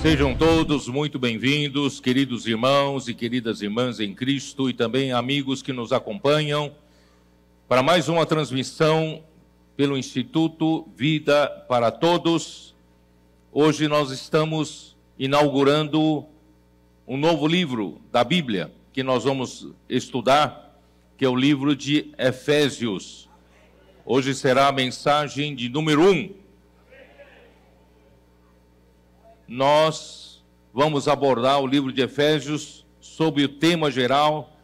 Sejam todos muito bem-vindos, queridos irmãos e queridas irmãs em Cristo e também amigos que nos acompanham para mais uma transmissão pelo Instituto Vida para Todos. Hoje nós estamos inaugurando um novo livro da Bíblia que nós vamos estudar, que é o livro de Efésios. Hoje será a mensagem de número 1. Nós vamos abordar o livro de Efésios sob o tema geral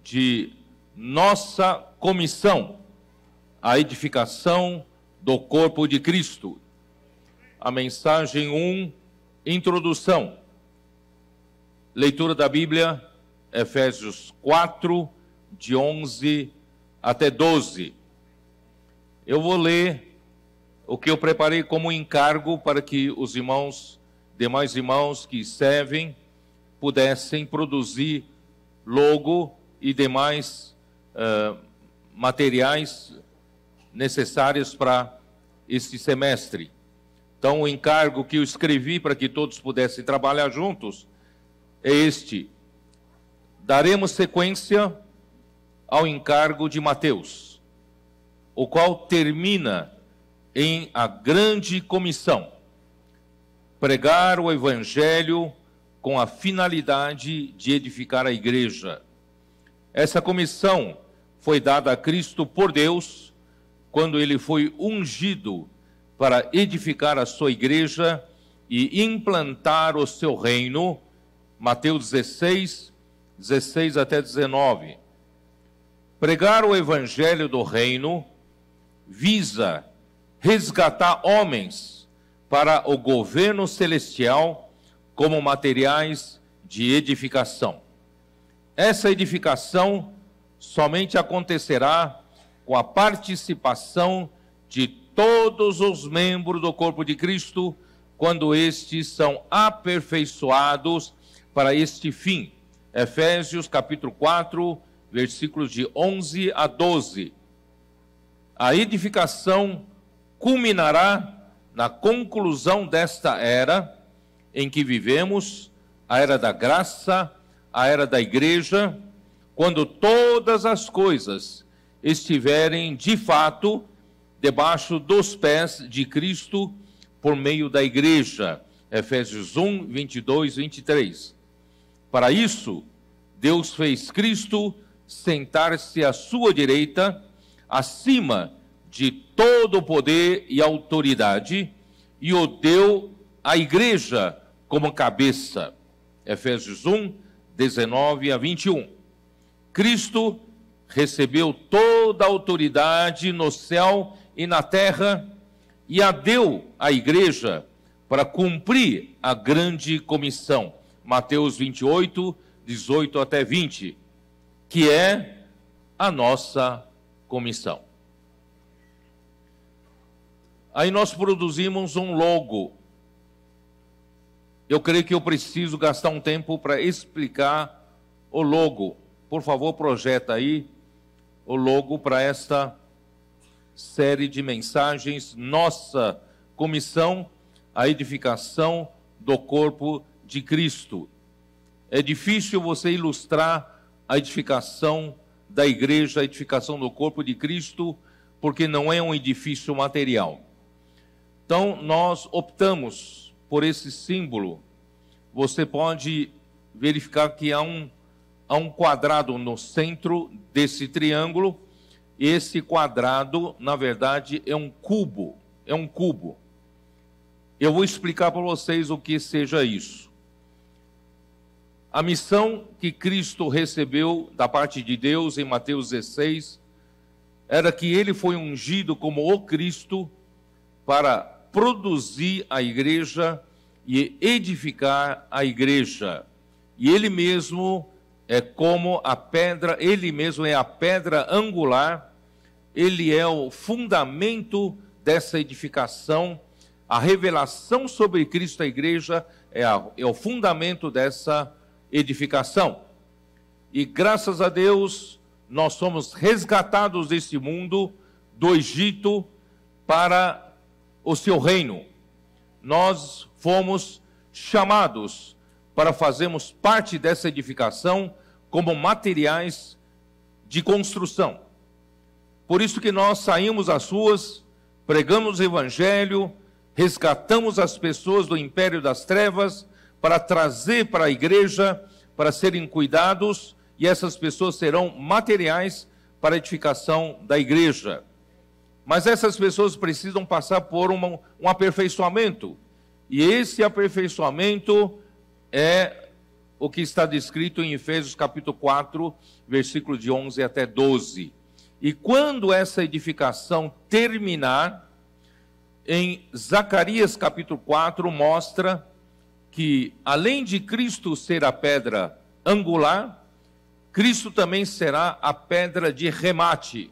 de nossa comissão, a edificação do corpo de Cristo. A mensagem 1, introdução. Leitura da Bíblia, Efésios 4, de 11 até 12. Eu vou ler o que eu preparei como encargo para que os demais irmãos que servem pudessem produzir logo e demais materiais necessários para este semestre. Então, o encargo que eu escrevi para que todos pudessem trabalhar juntos é este. Daremos sequência ao encargo de Mateus, o qual termina em a grande comissão: pregar o Evangelho com a finalidade de edificar a igreja. Essa comissão foi dada a Cristo por Deus quando ele foi ungido para edificar a sua igreja e implantar o seu reino. Mateus 16, 16 até 19. Pregar o Evangelho do reino visa resgatar homens para o governo celestial como materiais de edificação. Essa edificação somente acontecerá com a participação de todos os membros do corpo de Cristo, quando estes são aperfeiçoados para este fim. Efésios capítulo 4, versículos de 11 a 12. A edificação culminará na conclusão desta era em que vivemos, a era da graça, a era da igreja, quando todas as coisas estiverem de fato debaixo dos pés de Cristo por meio da igreja. Efésios 1, 22, 23. Para isso, Deus fez Cristo sentar-se à sua direita, acima de todo o poder e autoridade, e o deu à igreja como cabeça. Efésios 1, 19 a 21. Cristo recebeu toda a autoridade no céu e na terra, e a deu à igreja para cumprir a grande comissão. Mateus 28, 18 até 20, que é a nossa comissão. Aí nós produzimos um logo. Eu creio que eu preciso gastar um tempo para explicar o logo. Por favor, projeta aí o logo para esta série de mensagens. Nossa comissão, a edificação do corpo de Cristo. É difícil você ilustrar a edificação da igreja, a edificação do corpo de Cristo, porque não é um edifício material. Então, nós optamos por esse símbolo. Você pode verificar que há um quadrado no centro desse triângulo. Esse quadrado, na verdade, é um cubo. É um cubo. Eu vou explicar para vocês o que seja isso. A missão que Cristo recebeu da parte de Deus em Mateus 16 era que ele foi ungido como o Cristo para produzir a igreja e edificar a igreja. E ele mesmo é como a pedra, ele mesmo é a pedra angular, ele é o fundamento dessa edificação. A revelação sobre Cristo, a igreja, é o fundamento dessa edificação. E graças a Deus, nós somos resgatados desse mundo, do Egito, para o seu reino. Nós fomos chamados para fazermos parte dessa edificação como materiais de construção. Por isso que nós saímos às ruas, pregamos o Evangelho, resgatamos as pessoas do império das trevas para trazer para a igreja, para serem cuidados, e essas pessoas serão materiais para a edificação da igreja. Mas essas pessoas precisam passar por um aperfeiçoamento, e esse aperfeiçoamento é o que está descrito em Efésios capítulo 4, versículo de 11 até 12. E quando essa edificação terminar, em Zacarias capítulo 4 mostra que, além de Cristo ser a pedra angular, Cristo também será a pedra de remate,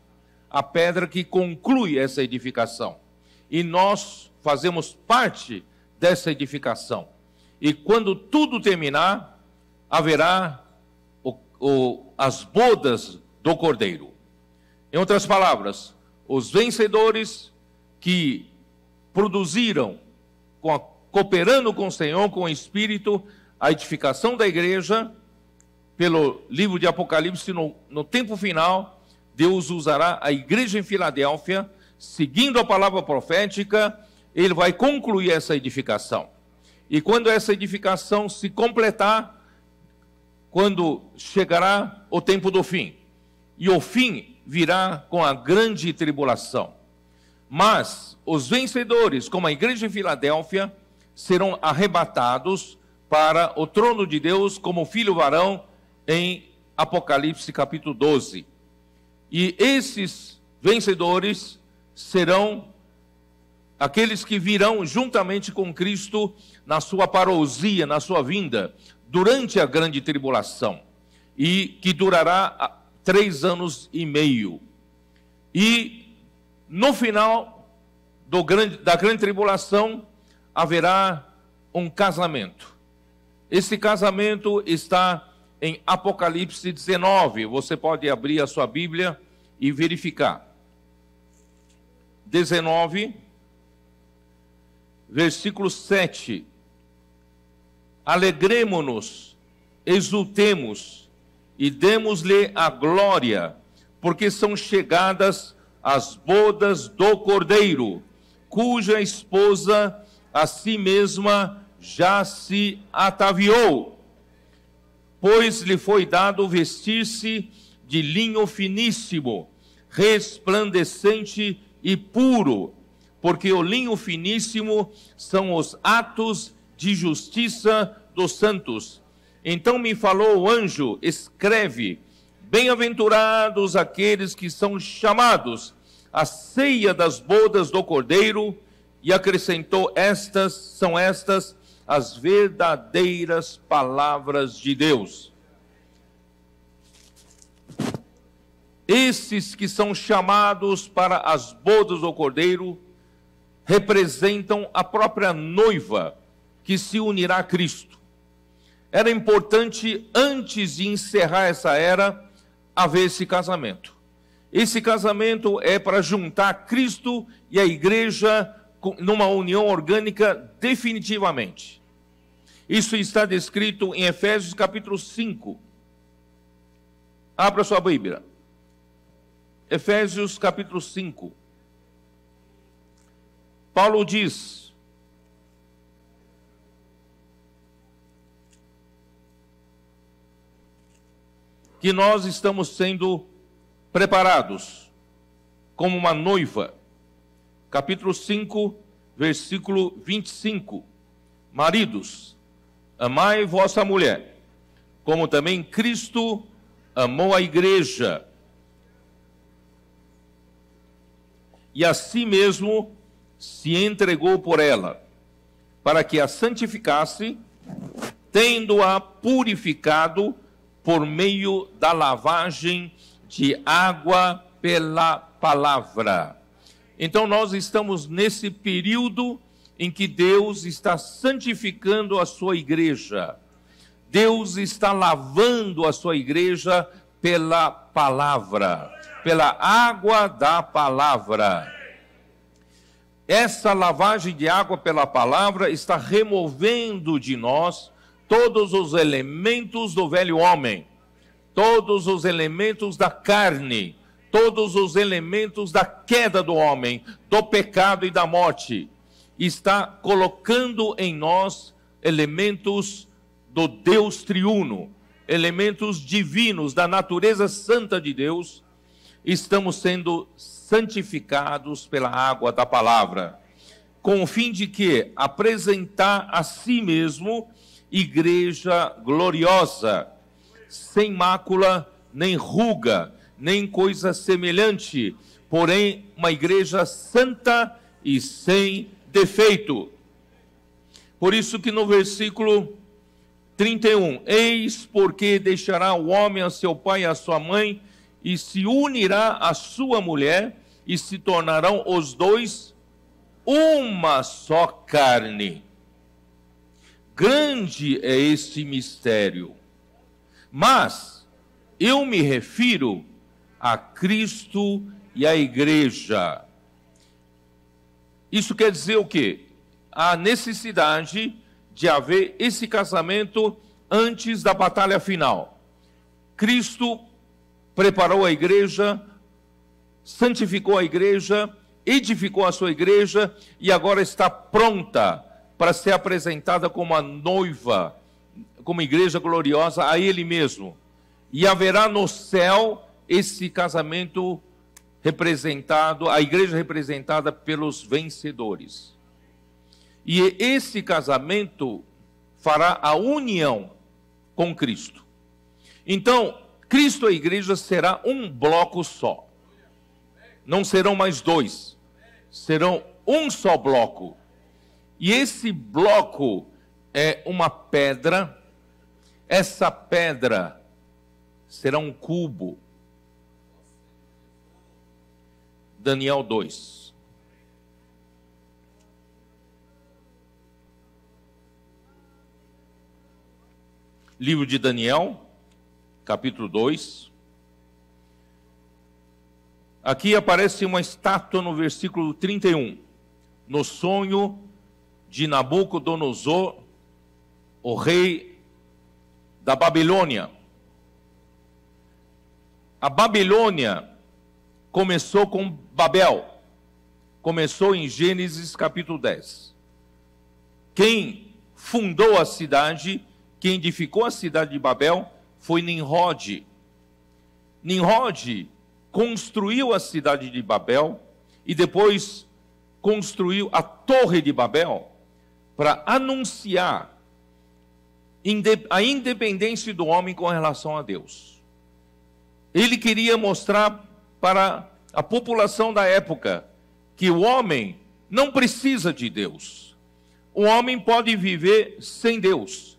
a pedra que conclui essa edificação. E nós fazemos parte dessa edificação. E quando tudo terminar, haverá as bodas do Cordeiro. Em outras palavras, os vencedores que produziram, cooperando com o Senhor, com o Espírito, a edificação da igreja, pelo livro de Apocalipse, no tempo final, Deus usará a igreja em Filadélfia, seguindo a palavra profética, ele vai concluir essa edificação. E quando essa edificação se completar, quando chegará o tempo do fim, e o fim virá com a grande tribulação. Mas os vencedores, como a igreja em Filadélfia, serão arrebatados para o trono de Deus como filho varão em Apocalipse capítulo 12. E esses vencedores serão aqueles que virão juntamente com Cristo na sua parousia, na sua vinda, durante a grande tribulação, e que durará 3 anos e meio. E no final da grande tribulação haverá um casamento. Esse casamento está em Apocalipse 19. Você pode abrir a sua Bíblia e verificar. 19, versículo 7. Alegremo-nos, exultemos e demos-lhe a glória, porque são chegadas as bodas do Cordeiro, cuja esposa a si mesma já se ataviou. Pois lhe foi dado vestir-se de linho finíssimo, resplandecente e puro, porque o linho finíssimo são os atos de justiça dos santos. Então me falou o anjo: escreve, bem-aventurados aqueles que são chamados à ceia das bodas do Cordeiro, e acrescentou: são estas as verdadeiras palavras de Deus. Esses que são chamados para as bodas do Cordeiro representam a própria noiva que se unirá a Cristo. Era importante, antes de encerrar essa era, haver esse casamento. Esse casamento é para juntar Cristo e a igreja numa união orgânica definitivamente. Isso está descrito em Efésios capítulo 5. Abra sua Bíblia. Efésios capítulo 5. Paulo diz: que nós estamos sendo preparados como uma noiva. Capítulo 5, versículo 25. Maridos, amai vossa mulher, como também Cristo amou a igreja, e a si mesmo se entregou por ela, para que a santificasse, tendo-a purificado por meio da lavagem de água pela palavra. Então nós estamos nesse período em que Deus está santificando a sua igreja. Deus está lavando a sua igreja pela palavra, pela água da palavra. essa lavagem de água pela palavra está removendo de nós todos os elementos do velho homem, todos os elementos da carne, todos os elementos da queda do homem, do pecado e da morte. Está colocando em nós elementos do Deus triuno, elementos divinos da natureza santa de Deus. Estamos sendo santificados pela água da palavra, com o fim de que apresentar a si mesmo igreja gloriosa, sem mácula, nem ruga, nem coisa semelhante, porém uma igreja santa e sem defeito. Por isso que no versículo 31, eis porque deixará o homem a seu pai e a sua mãe, e se unirá à sua mulher, e se tornarão os dois uma só carne. Grande é este mistério, mas eu me refiro a Cristo e à igreja. Isso quer dizer o quê? A necessidade de haver esse casamento antes da batalha final. Cristo preparou a igreja, santificou a igreja, edificou a sua igreja e agora está pronta para ser apresentada como a noiva, como igreja gloriosa a Ele mesmo. E haverá no céu esse casamento representado, a igreja representada pelos vencedores. E esse casamento fará a união com Cristo. Então, Cristo e a igreja será um bloco só. Não serão mais dois, serão um só bloco. E esse bloco é uma pedra, essa pedra será um cubo. Daniel 2. Livro de Daniel, capítulo 2. Aqui aparece uma estátua no versículo 31. No sonho de Nabucodonosor, o rei da Babilônia. A Babilônia começou com Babel. Começou em Gênesis capítulo 10. Quem fundou a cidade, quem edificou a cidade de Babel, foi Nimrod. Nimrod construiu a cidade de Babel e depois construiu a Torre de Babel para anunciar a independência do homem com relação a Deus. Ele queria mostrar para a população da época que o homem não precisa de Deus. O homem pode viver sem Deus.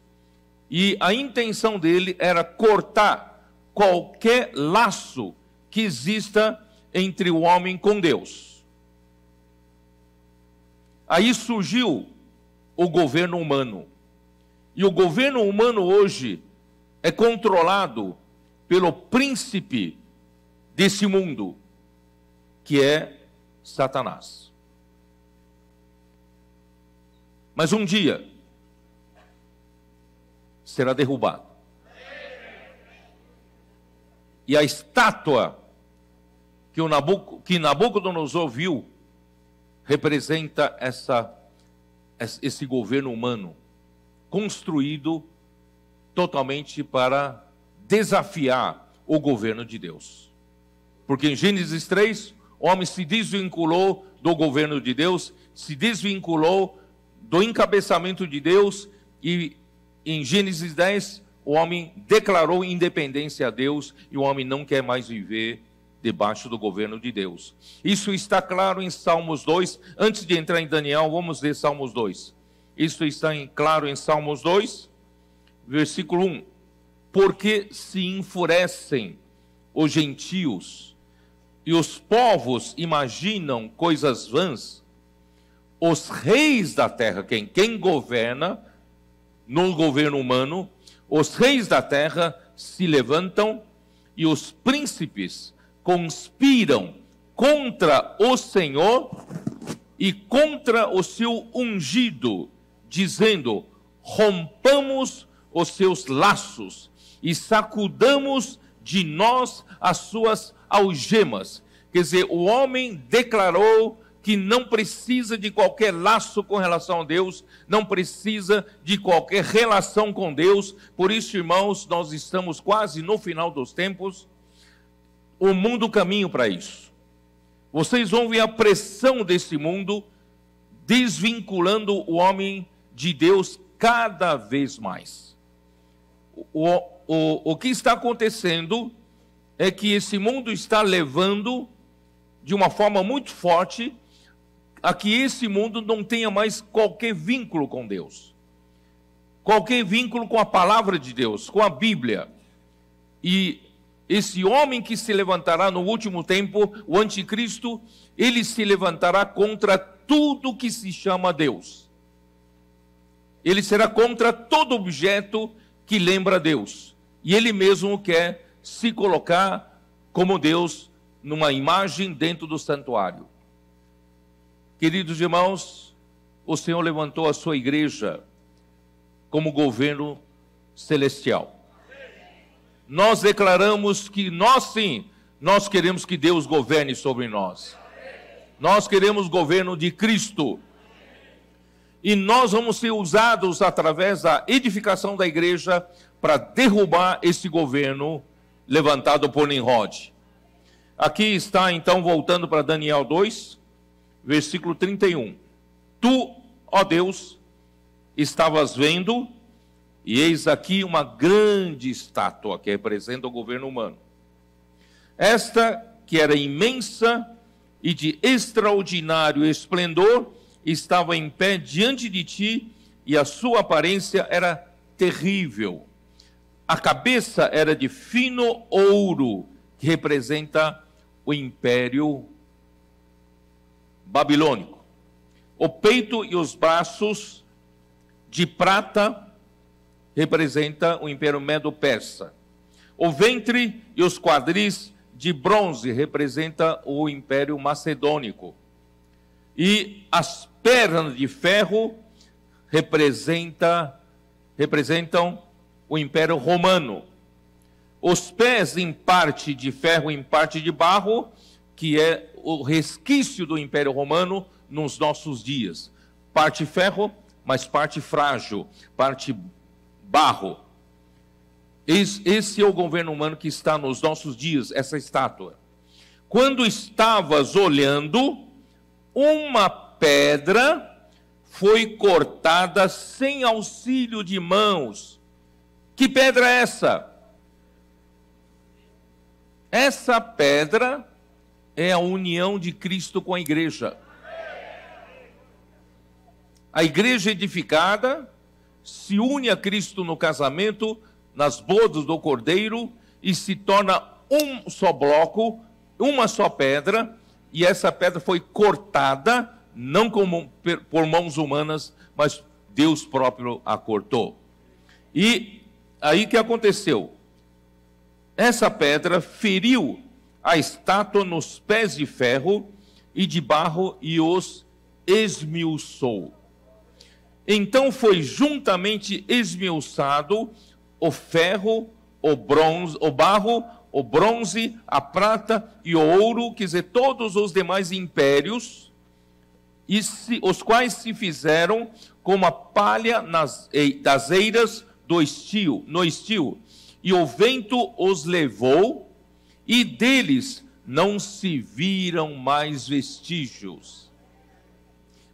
E a intenção dele era cortar qualquer laço que exista entre o homem com Deus. Aí surgiu o governo humano. E o governo humano hoje é controlado pelo príncipe desse mundo, que é Satanás. Mas um dia será derrubado. E a estátua que Nabucodonosor viu representa esse governo humano construído totalmente para desafiar o governo de Deus. Porque em Gênesis 3, o homem se desvinculou do governo de Deus, se desvinculou do encabeçamento de Deus, e em Gênesis 10, o homem declarou independência a Deus, e o homem não quer mais viver debaixo do governo de Deus. Isso está claro em Salmos 2. Antes de entrar em Daniel, vamos ler Salmos 2. Isso está claro em Salmos 2, versículo 1. Porque se enfurecem os gentios, e os povos imaginam coisas vãs, os reis da terra, quem governa no governo humano, os reis da terra se levantam e os príncipes conspiram contra o Senhor e contra o seu ungido, dizendo: rompamos os seus laços e sacudamos de nós as suas algemas. Quer dizer, o homem declarou que não precisa de qualquer laço com relação a Deus, não precisa de qualquer relação com Deus. Por isso, irmãos, nós estamos quase no final dos tempos. O mundo caminha para isso. Vocês vão ver a pressão desse mundo desvinculando o homem de Deus cada vez mais. O que está acontecendo é que esse mundo está levando de uma forma muito forte a que esse mundo não tenha mais qualquer vínculo com Deus, qualquer vínculo com a palavra de Deus, com a Bíblia. E esse homem que se levantará no último tempo, o anticristo, ele se levantará contra tudo que se chama Deus. Ele será contra todo objeto que lembra Deus. E ele mesmo quer se colocar como Deus numa imagem dentro do santuário. Queridos irmãos, o Senhor levantou a sua igreja como governo celestial. Nós declaramos que nós sim, nós queremos que Deus governe sobre nós. Nós queremos o governo de Cristo. E nós vamos ser usados através da edificação da igreja para derrubar esse governo levantado por Nimrod. Aqui está então, voltando para Daniel 2, versículo 31. Tu, ó Deus, estavas vendo, e eis aqui uma grande estátua que representa o governo humano. Esta, que era imensa e de extraordinário esplendor, estava em pé diante de ti, e a sua aparência era terrível. A cabeça era de fino ouro, que representa o império babilônico. O peito e os braços de prata representa o império medo-persa. O ventre e os quadris de bronze representa o império macedônico. E as pernas de ferro representam o império romano. Os pés em parte de ferro, em parte de barro, que é o resquício do Império Romano nos nossos dias. Parte ferro, mas parte frágil, parte barro. Esse é o governo humano que está nos nossos dias, essa estátua. Quando estavas olhando, uma pedra foi cortada sem auxílio de mãos. Que pedra é essa? Essa pedra é a união de Cristo com a igreja. A igreja edificada se une a Cristo no casamento, nas bodas do Cordeiro, e se torna um só bloco, uma só pedra, e essa pedra foi cortada, não por mãos humanas, mas Deus próprio a cortou. E aí que aconteceu? Essa pedra feriu a estátua nos pés de ferro e de barro e os esmiuçou. Então foi juntamente esmiuçado o ferro, o bronze, o barro, o bronze, a prata e o ouro, quer dizer, todos os demais impérios, os quais se fizeram como a palha das eiras no estio, e o vento os levou, e deles não se viram mais vestígios.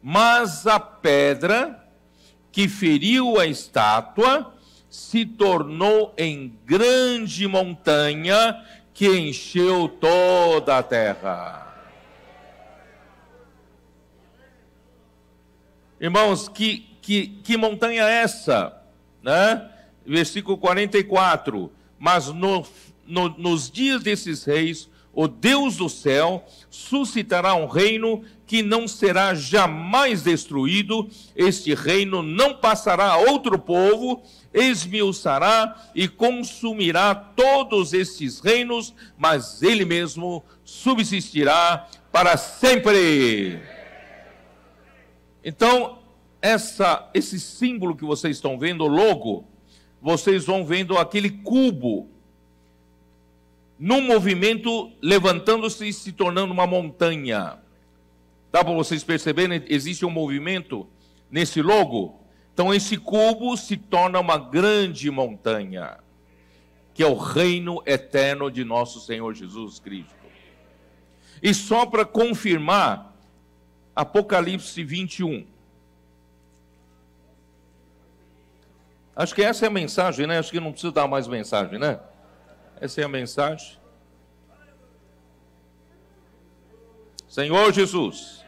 Mas a pedra que feriu a estátua se tornou em grande montanha que encheu toda a terra. Irmãos, que montanha é essa? Né? Versículo 44. Mas nos dias desses reis, o Deus do céu suscitará um reino que não será jamais destruído. Este reino não passará a outro povo, esmiuçará e consumirá todos estes reinos, mas ele mesmo subsistirá para sempre. Então, esse símbolo que vocês estão vendo, o logo, vocês vão vendo aquele cubo num movimento, levantando-se e se tornando uma montanha. Dá para vocês perceberem? Existe um movimento nesse logo. Então esse cubo se torna uma grande montanha, que é o reino eterno de nosso Senhor Jesus Cristo. E só para confirmar, Apocalipse 21. Acho que essa é a mensagem, né? Acho que não precisa dar mais mensagem, né? Essa é a mensagem. Senhor Jesus.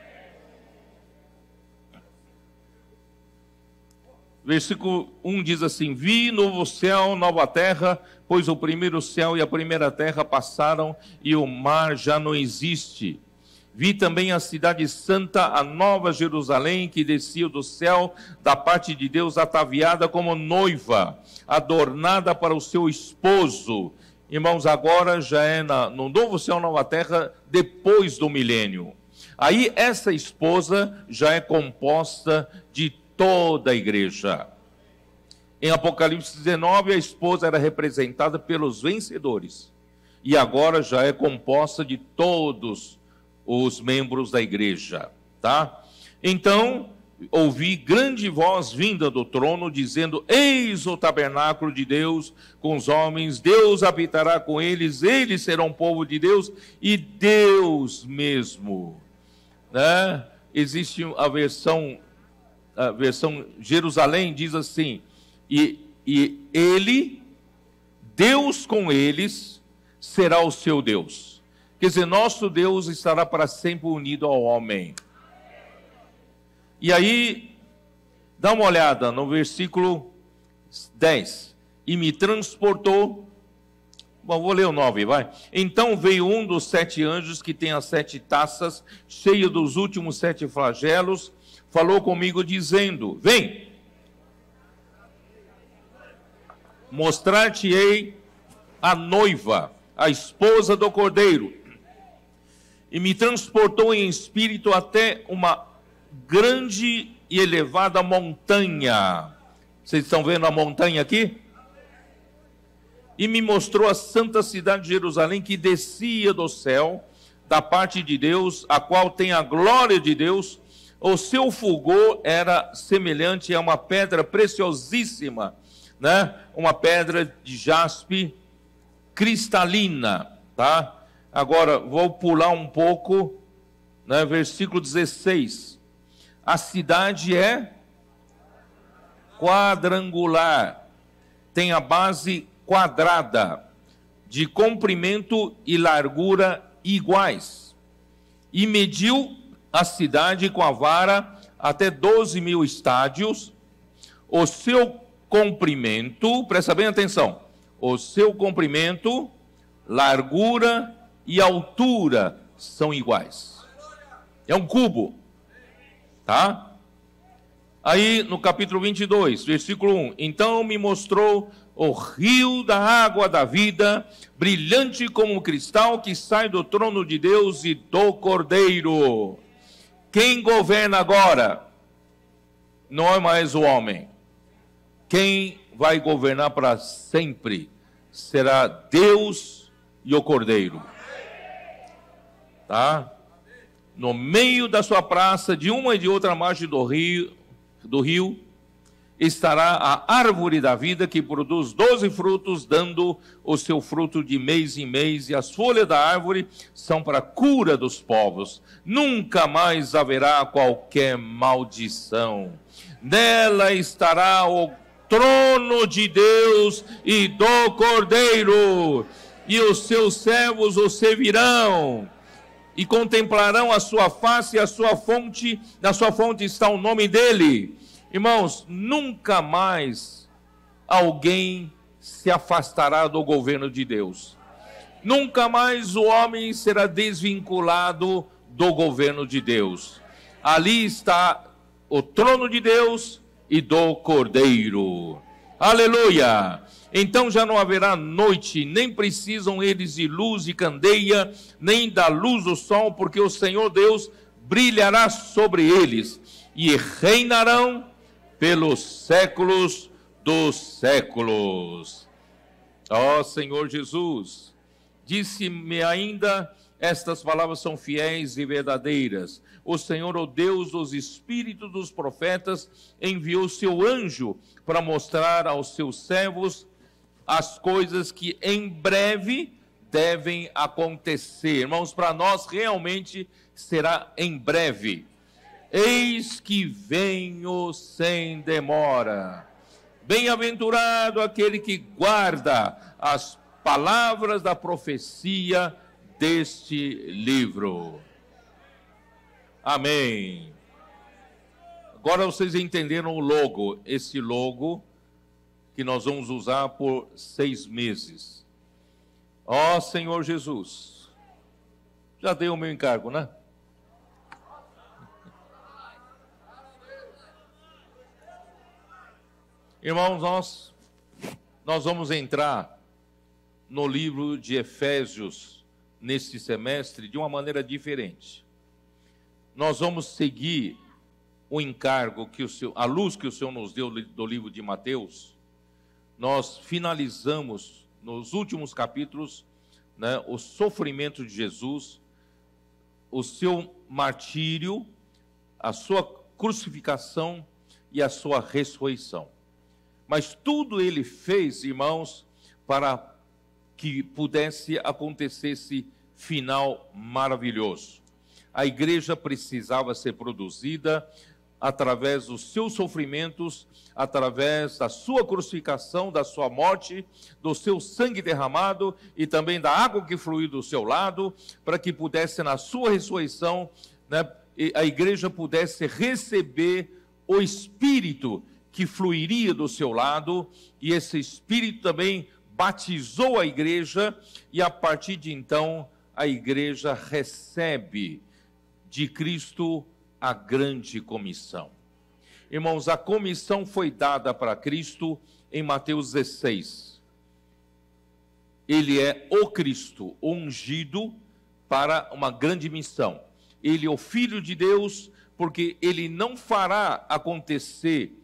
Versículo 1 diz assim: vi novo céu, nova terra, pois o primeiro céu e a primeira terra passaram e o mar já não existe. Vi também a cidade santa, a nova Jerusalém, que descia do céu, da parte de Deus, ataviada como noiva, adornada para o seu esposo. Irmãos, agora já é no novo céu, nova terra, depois do milênio. Aí essa esposa já é composta de toda a igreja. Em Apocalipse 19, a esposa era representada pelos vencedores. E agora já é composta de todos os membros da igreja, tá? Então, ouvi grande voz vinda do trono, dizendo: eis o tabernáculo de Deus com os homens, Deus habitará com eles, eles serão povo de Deus, e Deus mesmo, né? Existe a versão Jerusalém, diz assim: e ele, Deus com eles, será o seu Deus. Quer dizer, nosso Deus estará para sempre unido ao homem. E aí, dá uma olhada no versículo 10. E me transportou. Bom, vou ler o 9, vai. Então veio um dos 7 anjos que tem as 7 taças, cheio dos últimos 7 flagelos, falou comigo dizendo: vem, mostrar-te-ei a noiva, a esposa do Cordeiro. E me transportou em espírito até uma grande e elevada montanha. Vocês estão vendo a montanha aqui? E me mostrou a santa cidade de Jerusalém, que descia do céu, da parte de Deus, a qual tem a glória de Deus. O seu fulgor era semelhante a uma pedra preciosíssima, né? Uma pedra de jaspe cristalina, tá? Agora, vou pular um pouco, né? Versículo 16. A cidade é quadrangular, tem a base quadrada, de comprimento e largura iguais, e mediu a cidade com a vara até 12.000 estádios. O seu comprimento, presta bem atenção, o seu comprimento, largura e altura são iguais. É um cubo, tá? Aí no capítulo 22, versículo 1: então me mostrou o rio da água da vida, brilhante como um cristal, que sai do trono de Deus e do Cordeiro. Quem governa agora não é mais o homem. Quem vai governar para sempre será Deus e o Cordeiro. Tá? No meio da sua praça, de uma e de outra margem do rio, estará a árvore da vida, que produz 12 frutos, dando o seu fruto de mês em mês, e as folhas da árvore são para a cura dos povos. Nunca mais haverá qualquer maldição. Nela estará o trono de Deus e do Cordeiro, e os seus servos o servirão, e contemplarão a sua face e a sua fonte, na sua fonte está o nome dele. Irmãos, nunca mais alguém se afastará do governo de Deus. Nunca mais o homem será desvinculado do governo de Deus. Ali está o trono de Deus e do Cordeiro. Aleluia! Então já não haverá noite, nem precisam eles de luz e candeia, nem da luz do sol, porque o Senhor Deus brilhará sobre eles, e reinarão pelos séculos dos séculos. Ó Senhor Jesus, disse-me ainda, estas palavras são fiéis e verdadeiras. O Senhor, o Deus dos espíritos dos profetas, enviou seu anjo para mostrar aos seus servos as coisas que em breve devem acontecer. Irmãos, para nós realmente será em breve. Eis que venho sem demora. Bem-aventurado aquele que guarda as palavras da profecia deste livro. Amém. Agora vocês entenderam o logo, esse logo que nós vamos usar por 6 meses. Ó Senhor Jesus, já dei o meu encargo, né? Irmãos, nós vamos entrar no livro de Efésios neste semestre de uma maneira diferente. Nós vamos seguir o encargo a luz que o Senhor nos deu do livro de Mateus. Nós finalizamos nos últimos capítulos, né, o sofrimento de Jesus, o seu martírio, a sua crucificação e a sua ressurreição. Mas tudo ele fez, irmãos, para que pudesse acontecer esse final maravilhoso. A igreja precisava ser produzida através dos seus sofrimentos, através da sua crucificação, da sua morte, do seu sangue derramado e também da água que fluiu do seu lado, para que pudesse, na sua ressurreição, né, a igreja pudesse receber o Espírito que fluiria do seu lado, e esse Espírito também batizou a igreja, e a partir de então a igreja recebe de Cristo a grande comissão. Irmãos, a comissão foi dada para Cristo em Mateus 16. Ele é o Cristo ungido para uma grande missão. Ele é o Filho de Deus, porque ele não fará acontecer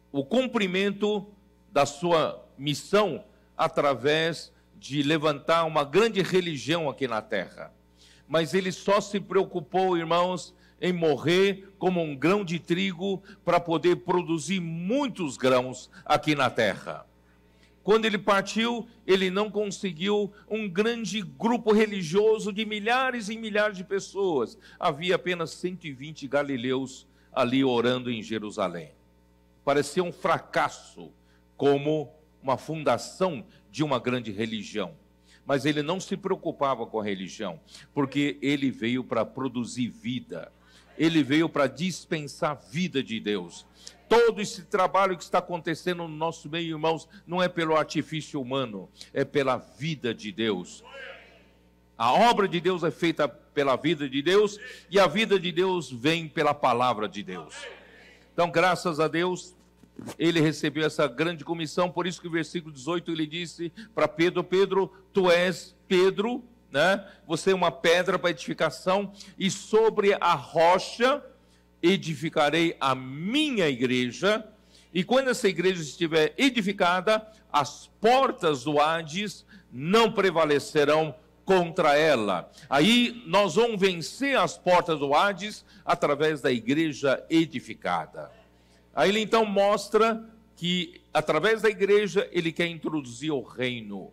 o cumprimento da sua missão através de levantar uma grande religião aqui na terra. Mas ele só se preocupou, irmãos, em morrer como um grão de trigo para poder produzir muitos grãos aqui na terra. Quando ele partiu, ele não conseguiu um grande grupo religioso de milhares e milhares de pessoas. Havia apenas 120 galileus ali orando em Jerusalém. Parecia um fracasso, como uma fundação de uma grande religião. Mas ele não se preocupava com a religião, porque ele veio para produzir vida. Ele veio para dispensar a vida de Deus. Todo esse trabalho que está acontecendo no nosso meio, irmãos, não é pelo artifício humano, é pela vida de Deus. A obra de Deus é feita pela vida de Deus, e a vida de Deus vem pela palavra de Deus. Então, graças a Deus, ele recebeu essa grande comissão. Por isso que o versículo 18 ele disse para Pedro: Pedro, tu és Pedro, né? Você é uma pedra para edificação, e sobre a rocha edificarei a minha igreja, e quando essa igreja estiver edificada, as portas do Hades não prevalecerão contra ela. Aí nós vamos vencer as portas do Hades através da igreja edificada. Aí ele então mostra que através da igreja ele quer introduzir o reino.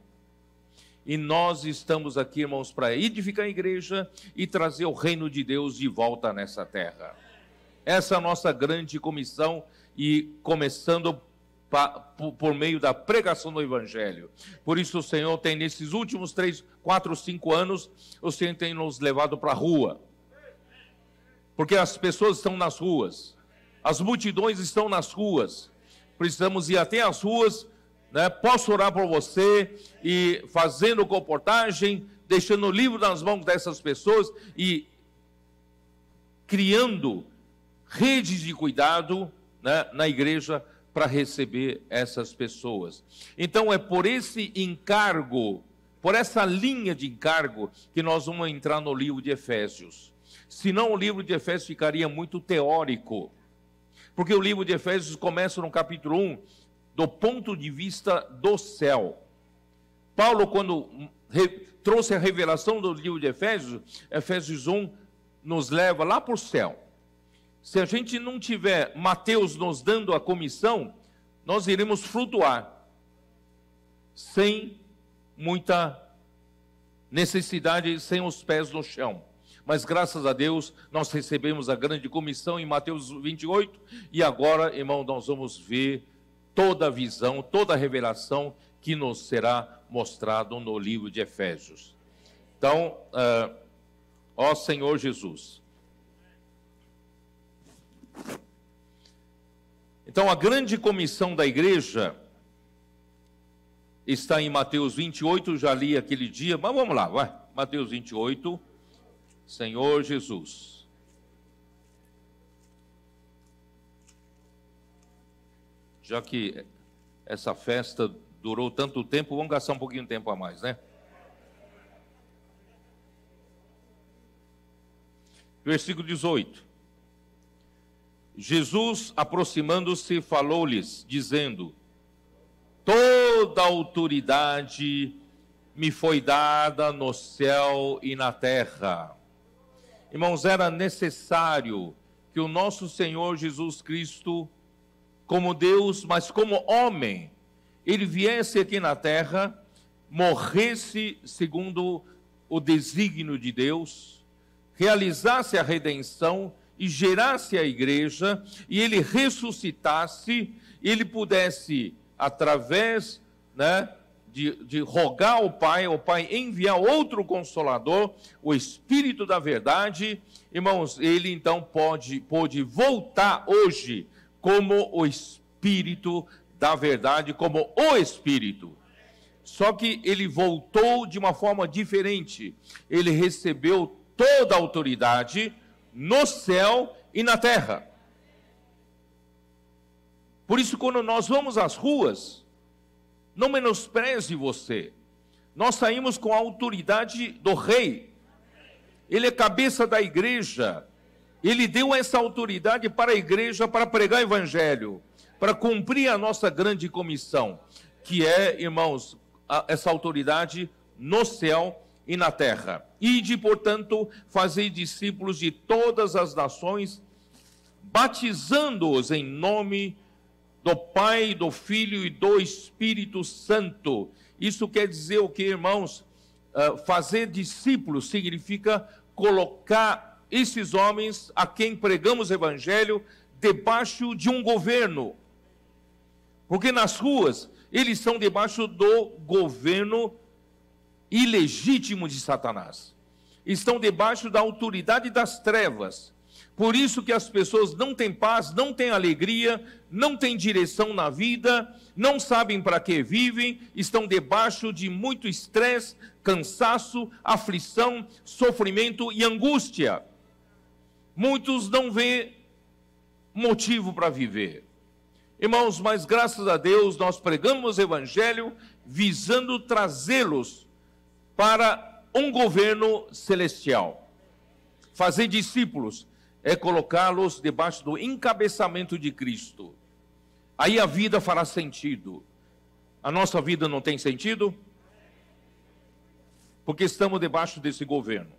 E nós estamos aqui, irmãos, para edificar a igreja e trazer o reino de Deus de volta nessa terra. Essa é a nossa grande comissão, e começando por meio da pregação do Evangelho. Por isso o Senhor tem, nesses últimos 3, 4, 5 anos, o Senhor tem nos levado para a rua. Porque as pessoas estão nas ruas, as multidões estão nas ruas. Precisamos ir até as ruas, né? Posso orar por você, e fazendo comportagem, deixando o livro nas mãos dessas pessoas e criando redes de cuidado, né, na igreja para receber essas pessoas. Então é por esse encargo, por essa linha de encargo, que nós vamos entrar no livro de Efésios. Senão o livro de Efésios ficaria muito teórico. Porque o livro de Efésios começa no capítulo 1, do ponto de vista do céu. Paulo, quando trouxe a revelação do livro de Efésios, Efésios 1 nos leva lá para o céu. Se a gente não tiver Mateus nos dando a comissão, nós iremos flutuar, sem muita necessidade, sem os pés no chão. Mas graças a Deus, nós recebemos a grande comissão em Mateus 28, e agora, irmão, nós vamos ver toda a visão, toda a revelação que nos será mostrado no livro de Efésios. Então, ó Senhor Jesus. Então, a grande comissão da igreja está em Mateus 28, já li aquele dia, mas vamos lá, vai. Mateus 28, Senhor Jesus. Já que essa festa durou tanto tempo, vamos gastar um pouquinho de tempo a mais, né? Versículo 18. Jesus, aproximando-se, falou-lhes, dizendo: toda autoridade me foi dada no céu e na terra. Irmãos, era necessário que o nosso Senhor Jesus Cristo, como Deus, mas como homem, ele viesse aqui na terra, morresse segundo o desígnio de Deus, realizasse a redenção e gerasse a igreja, e ele ressuscitasse, ele pudesse, através, de rogar ao Pai, o Pai enviar outro Consolador, o Espírito da verdade. Irmãos, ele então pode voltar hoje como o Espírito da verdade, como o Espírito. Só que ele voltou de uma forma diferente. Ele recebeu toda a autoridade no céu e na terra. Por isso, quando nós vamos às ruas, não menospreze você. Nós saímos com a autoridade do rei. Ele é cabeça da igreja. Ele deu essa autoridade para a igreja, para pregar o evangelho, para cumprir a nossa grande comissão, que é, irmãos, essa autoridade no céu e na terra. Ide, portanto, fazei discípulos de todas as nações, batizando-os em nome do Pai, do Filho e do Espírito Santo. Isso quer dizer o que, irmãos? Fazer discípulos significa colocar esses homens a quem pregamos o evangelho debaixo de um governo. Porque nas ruas, eles estão debaixo do governo ilegítimo de Satanás. Estão debaixo da autoridade das trevas. Por isso que as pessoas não têm paz, não têm alegria, não têm direção na vida, não sabem para que vivem, estão debaixo de muito estresse, cansaço, aflição, sofrimento e angústia. Muitos não vêem motivo para viver. Irmãos, mas graças a Deus nós pregamos o evangelho visando trazê-los para um governo celestial. Fazer discípulos é colocá-los debaixo do encabeçamento de Cristo. Aí a vida fará sentido. A nossa vida não tem sentido? Porque estamos debaixo desse governo.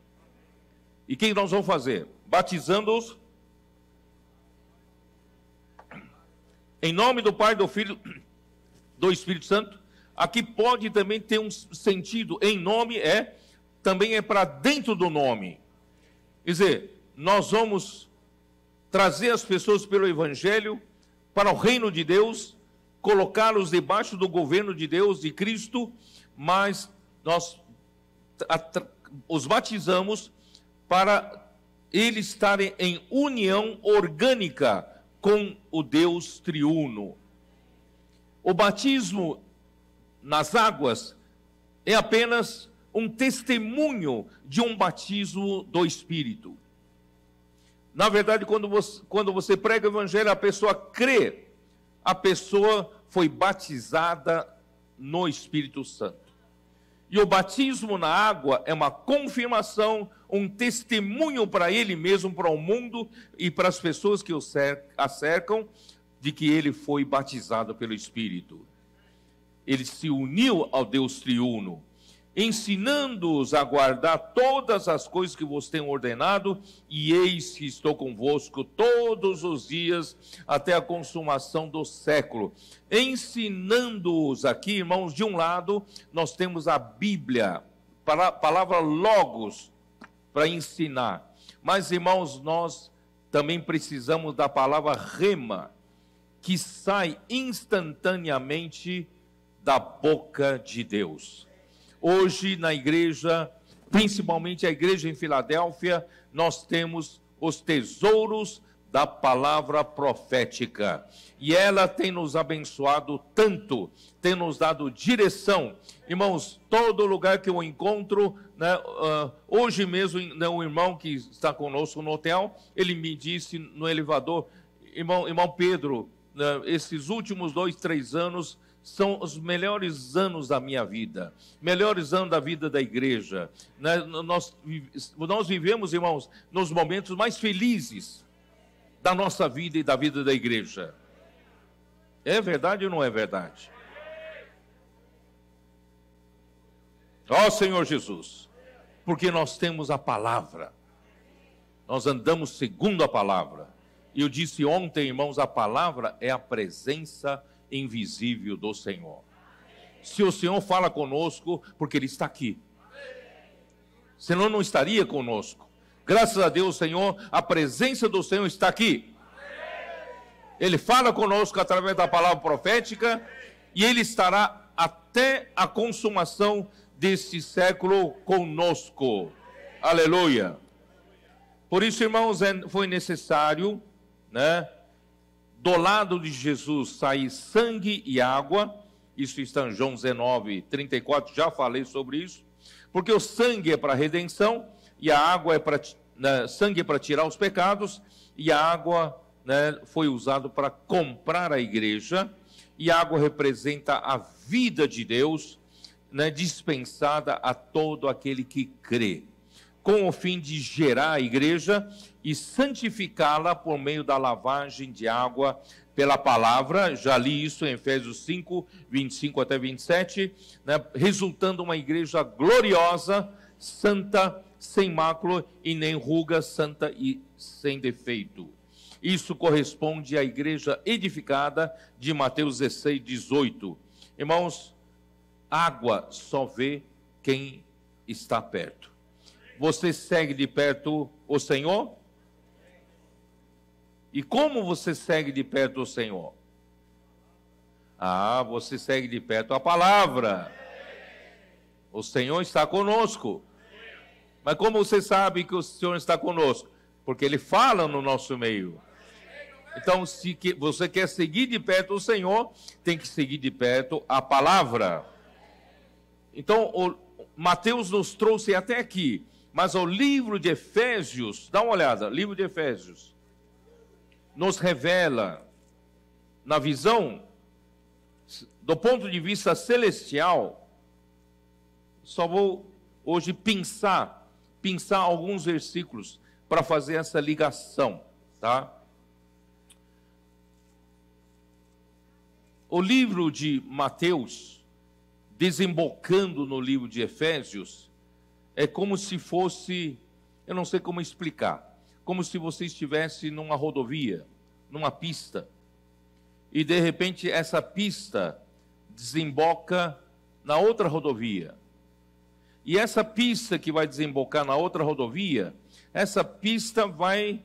E o que nós vamos fazer? Batizando-os em nome do Pai, do Filho, do Espírito Santo. Aqui pode também ter um sentido. Em nome também é para dentro do nome. Quer dizer, nós vamos trazer as pessoas pelo Evangelho para o reino de Deus, colocá-los debaixo do governo de Deus, de Cristo, mas nós os batizamos para eles estarem em união orgânica com o Deus triuno. O batismo nas águas é apenas um testemunho de um batismo do Espírito. Na verdade, quando você prega o evangelho, a pessoa crê, a pessoa foi batizada no Espírito Santo. E o batismo na água é uma confirmação, um testemunho para ele mesmo, para o mundo e para as pessoas que a cercam, de que ele foi batizado pelo Espírito. Ele se uniu ao Deus triuno, ensinando-os a guardar todas as coisas que vos tenho ordenado, e eis que estou convosco todos os dias, até a consumação do século. Ensinando-os aqui, irmãos, de um lado, nós temos a Bíblia, palavra logos, para ensinar. Mas, irmãos, nós também precisamos da palavra rema, que sai instantaneamente da boca de Deus. Hoje, na igreja, principalmente a igreja em Filadélfia, nós temos os tesouros da palavra profética. E ela tem nos abençoado tanto, tem nos dado direção. Irmãos, todo lugar que eu encontro, né, hoje mesmo, um irmão que está conosco no hotel, ele me disse no elevador, irmão Pedro, né, esses últimos 2, 3 anos, são os melhores anos da minha vida, melhores anos da vida da igreja. Nós vivemos, irmãos, nos momentos mais felizes da nossa vida e da vida da igreja. É verdade ou não é verdade? Ó Senhor Jesus, porque nós temos a palavra, nós andamos segundo a palavra. E eu disse ontem, irmãos, a palavra é a presença invisível do Senhor. Se o Senhor fala conosco, porque Ele está aqui, senão não estaria conosco. Graças a Deus, Senhor, a presença do Senhor está aqui. Ele fala conosco através da palavra profética, e Ele estará até a consumação deste século conosco. Aleluia. Por isso, irmãos, foi necessário, né, do lado de Jesus sair sangue e água. Isso está em João 19, 34, já falei sobre isso. Porque o sangue é para redenção, e a água é para, né, sangue é para tirar os pecados, e a água, né, foi usado para comprar a igreja, e a água representa a vida de Deus, né, dispensada a todo aquele que crê, com o fim de gerar a igreja e santificá-la por meio da lavagem de água pela palavra. Já li isso em Efésios 5, 25 até 27, né, resultando uma igreja gloriosa, santa, sem mácula e nem ruga, santa e sem defeito. Isso corresponde à igreja edificada de Mateus 16, 18. Irmãos, água só vê quem está perto. Você segue de perto o Senhor? E como você segue de perto o Senhor? Você segue de perto a palavra. O Senhor está conosco. Mas como você sabe que o Senhor está conosco? Porque Ele fala no nosso meio. Então, se você quer seguir de perto o Senhor, tem que seguir de perto a palavra. Então, Mateus nos trouxe até aqui. Mas o livro de Efésios, dá uma olhada, livro de Efésios, nos revela, na visão, do ponto de vista celestial, só vou hoje pensar alguns versículos para fazer essa ligação, tá? O livro de Mateus, desembocando no livro de Efésios, é como se fosse, eu não sei como explicar, como se você estivesse numa rodovia, numa pista, e de repente essa pista desemboca na outra rodovia. E essa pista que vai desembocar na outra rodovia, essa pista vai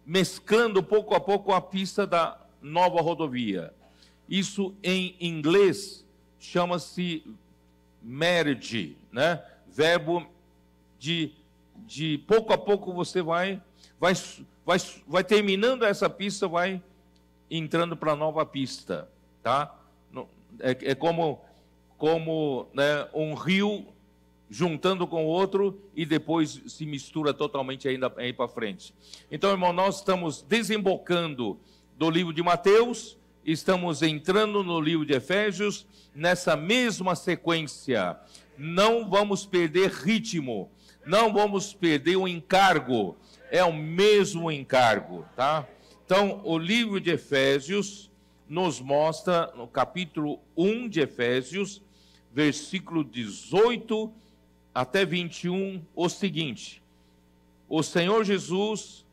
mesclando pouco a pouco a pista da nova rodovia. Isso em inglês chama-se merge, né? Verbo de pouco a pouco você vai terminando essa pista, vai entrando para a nova pista, tá? É como né, um rio juntando com o outro e depois se mistura totalmente ainda aí para frente. Então, irmão, nós estamos desembocando do livro de Mateus, estamos entrando no livro de Efésios, nessa mesma sequência. não vamos perder ritmo, não vamos perder o encargo, é o mesmo encargo, tá? Então, o livro de Efésios nos mostra, no capítulo 1 de Efésios, versículo 18 até 21, o seguinte: o Senhor Jesus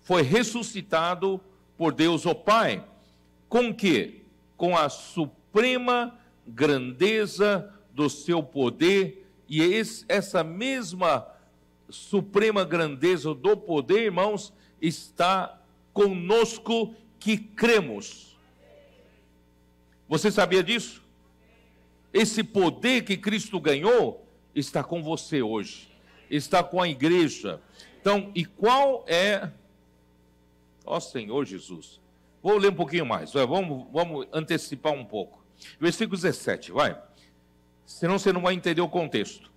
foi ressuscitado por Deus o Pai, com que? Com a suprema grandeza do seu poder, e essa mesma suprema grandeza do poder, irmãos, está conosco que cremos. Você sabia disso? Esse poder que Cristo ganhou está com você hoje, está com a igreja. Então, e qual é... Ó Senhor Jesus, vou ler um pouquinho mais, vamos antecipar um pouco. Versículo 17, vai. Senão você não vai entender o contexto.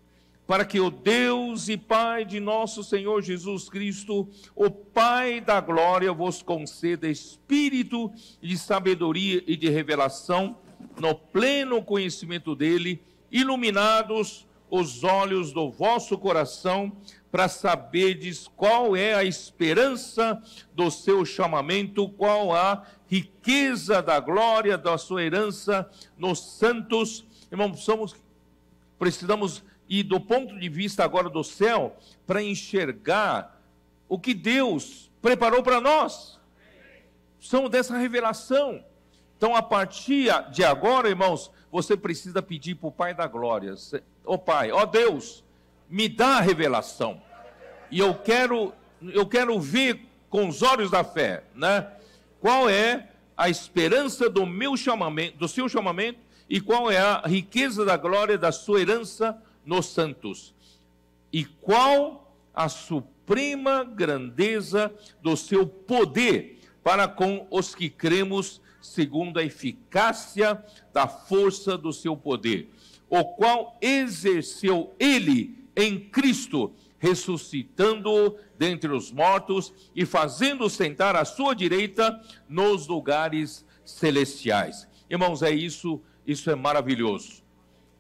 Para que o Deus e Pai de nosso Senhor Jesus Cristo, o Pai da glória, vos conceda espírito de sabedoria e de revelação, no pleno conhecimento dele, iluminados os olhos do vosso coração, para saberdes qual é a esperança do seu chamamento, qual a riqueza da glória da sua herança nos santos. Irmãos, precisamos ir do ponto de vista agora do céu, para enxergar o que Deus preparou para nós. Somos dessa revelação. Então, a partir de agora, irmãos, você precisa pedir para o Pai da glória: ó Pai, ó Deus, me dá a revelação, e eu quero ver com os olhos da fé, né? Qual é a esperança do meu chamamento, do seu chamamento, e qual é a riqueza da glória da sua herança nos santos, e qual a suprema grandeza do seu poder para com os que cremos, segundo a eficácia da força do seu poder, o qual exerceu ele em Cristo, ressuscitando-o dentre os mortos e fazendo sentar à sua direita nos lugares celestiais. Irmãos, isso é maravilhoso.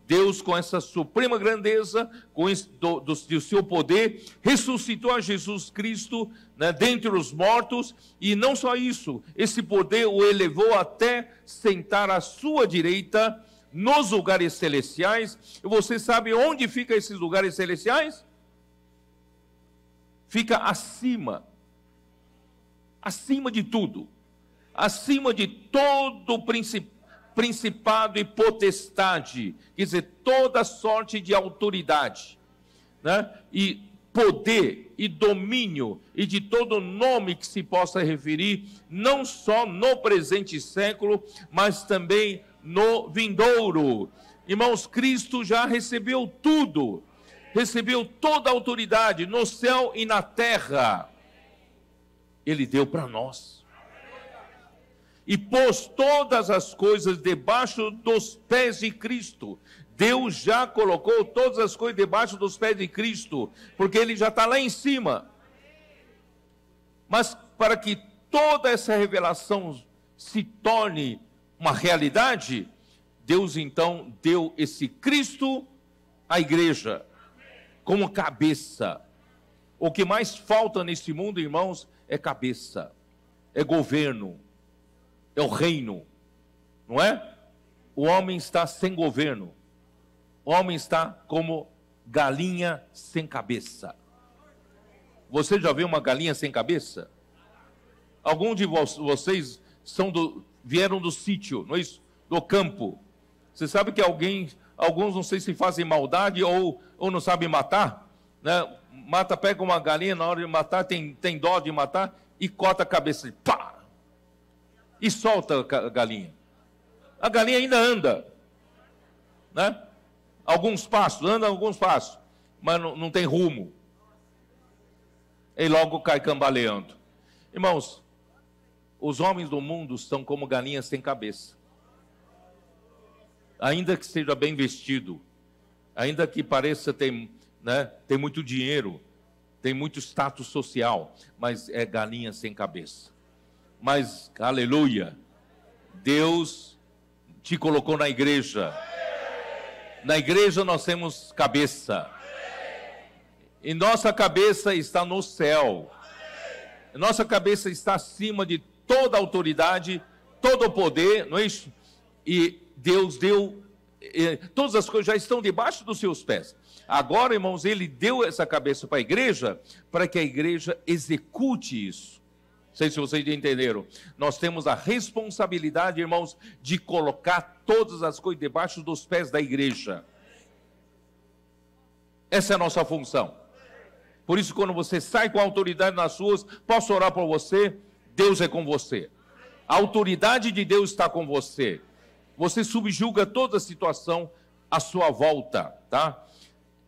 Deus, com essa suprema grandeza, com do seu poder, ressuscitou a Jesus Cristo, né, dentre os mortos, e não só isso, esse poder o elevou até sentar à sua direita nos lugares celestiais. E você sabe onde ficam esses lugares celestiais? Fica acima de tudo, acima de todo principado e potestade, quer dizer, toda sorte de autoridade, né? E poder e domínio, e de todo nome que se possa referir, não só no presente século, mas também no vindouro. Irmãos, Cristo já recebeu tudo, recebeu toda a autoridade no céu e na terra. Ele deu para nós. E pôs todas as coisas debaixo dos pés de Cristo. Deus já colocou todas as coisas debaixo dos pés de Cristo, porque Ele já está lá em cima. Mas para que toda essa revelação se torne uma realidade, Deus então deu esse Cristo à igreja, como cabeça. O que mais falta nesse mundo, irmãos, é cabeça, é governo, é o reino, não é? O homem está sem governo, o homem está como galinha sem cabeça. Você já viu uma galinha sem cabeça? Alguns de vocês vieram do sítio, não é isso? Do campo. Você sabe que alguns não sei se fazem maldade ou não sabem matar, né? Pega uma galinha, na hora de matar, tem dó de matar, e corta a cabeça, pá! E solta a galinha. A galinha ainda anda, né? Alguns passos, mas não tem rumo. E logo cai cambaleando. Irmãos, os homens do mundo são como galinhas sem cabeça. Ainda que seja bem vestido, ainda que pareça ter muito dinheiro, tem muito status social, mas é galinha sem cabeça. Mas, aleluia, Deus te colocou na igreja. Na igreja nós temos cabeça. E nossa cabeça está no céu. Nossa cabeça está acima de toda autoridade, todo o poder, não é isso? E Deus deu, todas as coisas já estão debaixo dos seus pés. Agora, irmãos, Ele deu essa cabeça para a igreja, para que a igreja execute isso. Não sei se vocês entenderam. Nós temos a responsabilidade, irmãos, de colocar todas as coisas debaixo dos pés da igreja. Essa é a nossa função. Por isso, quando você sai com a autoridade nas ruas, posso orar por você? Deus é com você. A autoridade de Deus está com você. Você subjuga toda a situação à sua volta, tá?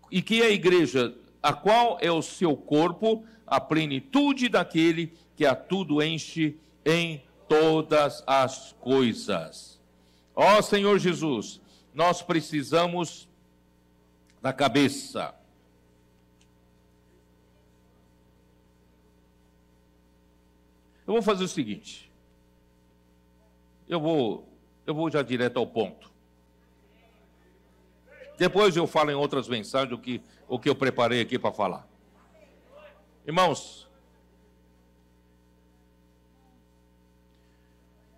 E que é a igreja, a qual é o seu corpo, a plenitude daquele que a tudo enche em todas as coisas. Ó Senhor Jesus, nós precisamos da cabeça. Eu vou fazer o seguinte. Eu vou já direto ao ponto. Depois eu falo em outras mensagens o que eu preparei aqui para falar. Irmãos,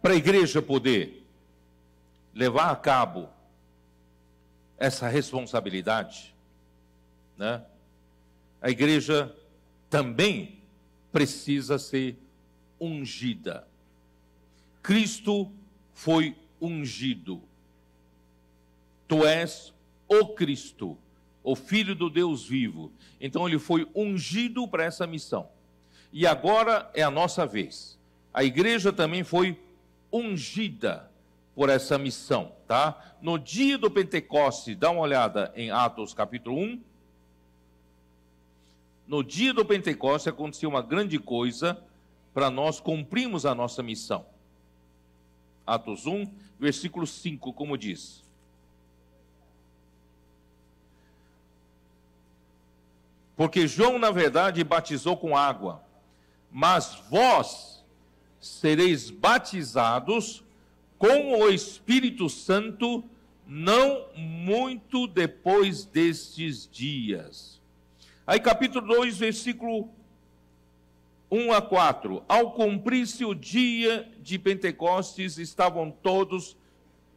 para a igreja poder levar a cabo essa responsabilidade, né, a igreja também precisa ser ungida. Cristo foi ungido. Tu és o Cristo, o Filho do Deus vivo. Então ele foi ungido para essa missão. E agora é a nossa vez. A igreja também foi ungida por essa missão, tá? No dia do Pentecoste, dá uma olhada em Atos capítulo 1. No dia do Pentecoste aconteceu uma grande coisa para nós cumprirmos a nossa missão. Atos 1, versículo 5, como diz: porque João, na verdade, batizou com água, mas vós sereis batizados com o Espírito Santo não muito depois destes dias. Aí capítulo 2, versículo 1 a 4. Ao cumprir-se o dia de Pentecostes, estavam todos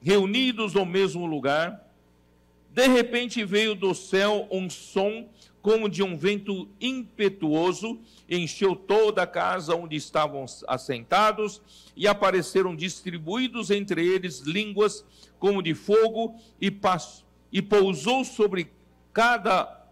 reunidos no mesmo lugar. De repente veio do céu um som como de um vento impetuoso, encheu toda a casa onde estavam assentados, e apareceram distribuídos entre eles línguas como de fogo, e pousou sobre cada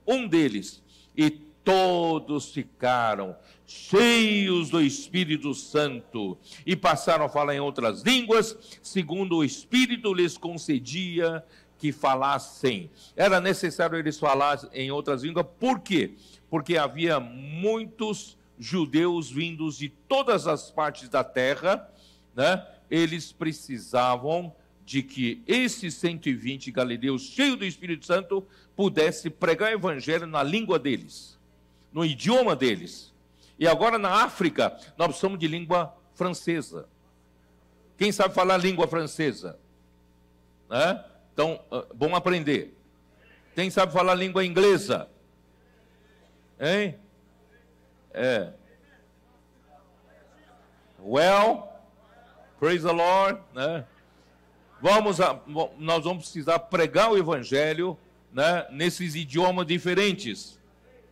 um deles, e todos ficaram cheios do Espírito Santo, e passaram a falar em outras línguas, segundo o Espírito lhes concedia que falassem. Era necessário eles falarem em outras línguas. Por quê? Porque havia muitos judeus vindos de todas as partes da terra, né? Eles precisavam de que esses 120 galileus, cheios do Espírito Santo, pudessem pregar o evangelho na língua deles, no idioma deles. E agora na África, nós precisamos de língua francesa. Quem sabe falar língua francesa? Né? Então, bom aprender. Quem sabe falar língua inglesa? Hein? Well, praise the Lord, né? Nós vamos precisar pregar o evangelho, né, nesses idiomas diferentes.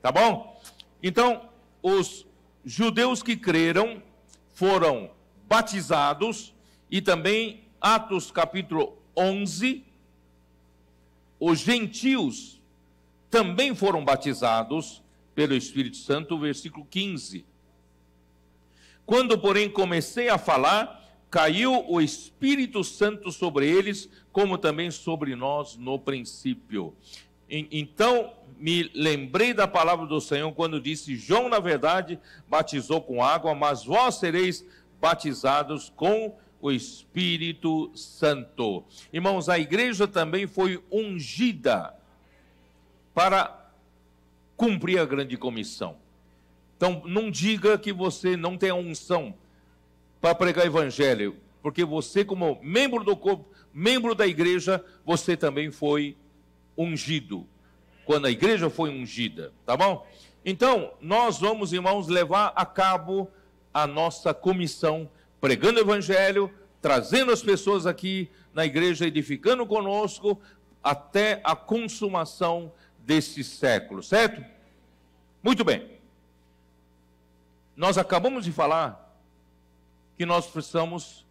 Tá bom? Então, os judeus que creram foram batizados, e também Atos capítulo 11, os gentios também foram batizados pelo Espírito Santo, versículo 15. Quando, porém, comecei a falar, caiu o Espírito Santo sobre eles, como também sobre nós no princípio. Então, me lembrei da palavra do Senhor, quando disse: João, na verdade, batizou com água, mas vós sereis batizados com o Espírito Santo. Irmãos, a igreja também foi ungida para cumprir a grande comissão. Então, não diga que você não tem a unção para pregar o evangelho, porque você, como membro do corpo, membro da igreja, você também foi ungido, quando a igreja foi ungida, tá bom? Então, nós vamos, irmãos, levar a cabo a nossa comissão, pregando o evangelho, trazendo as pessoas aqui na igreja, edificando conosco, até a consumação desse século, certo? Muito bem. Nós acabamos de falar que nós precisamos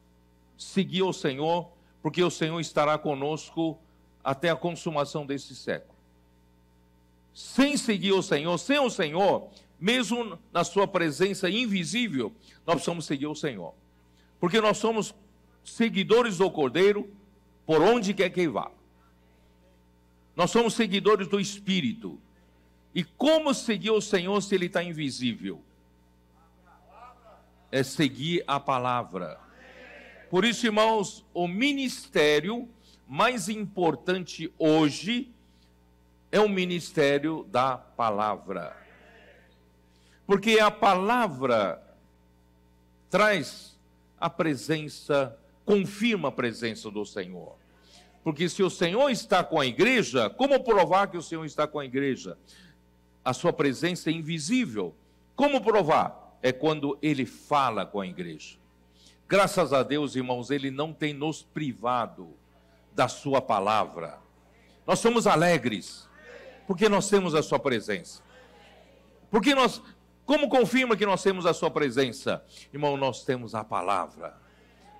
seguir o Senhor, porque o Senhor estará conosco até a consumação desse século. Sem seguir o Senhor, sem o Senhor, mesmo na sua presença invisível, nós precisamos seguir o Senhor. Porque nós somos seguidores do Cordeiro, por onde quer que vá. Nós somos seguidores do Espírito. E como seguir o Senhor se Ele está invisível? É seguir a palavra. Por isso, irmãos, o ministério mais importante hoje é o ministério da palavra. Porque a palavra traz a presença, confirma a presença do Senhor. Porque se o Senhor está com a igreja, como provar que o Senhor está com a igreja? A sua presença é invisível. Como provar? É quando Ele fala com a igreja. Graças a Deus, irmãos, Ele não tem nos privado da sua palavra. Nós somos alegres, porque nós temos a sua presença. Porque nós, como confirma que nós temos a sua presença? Irmão, nós temos a palavra.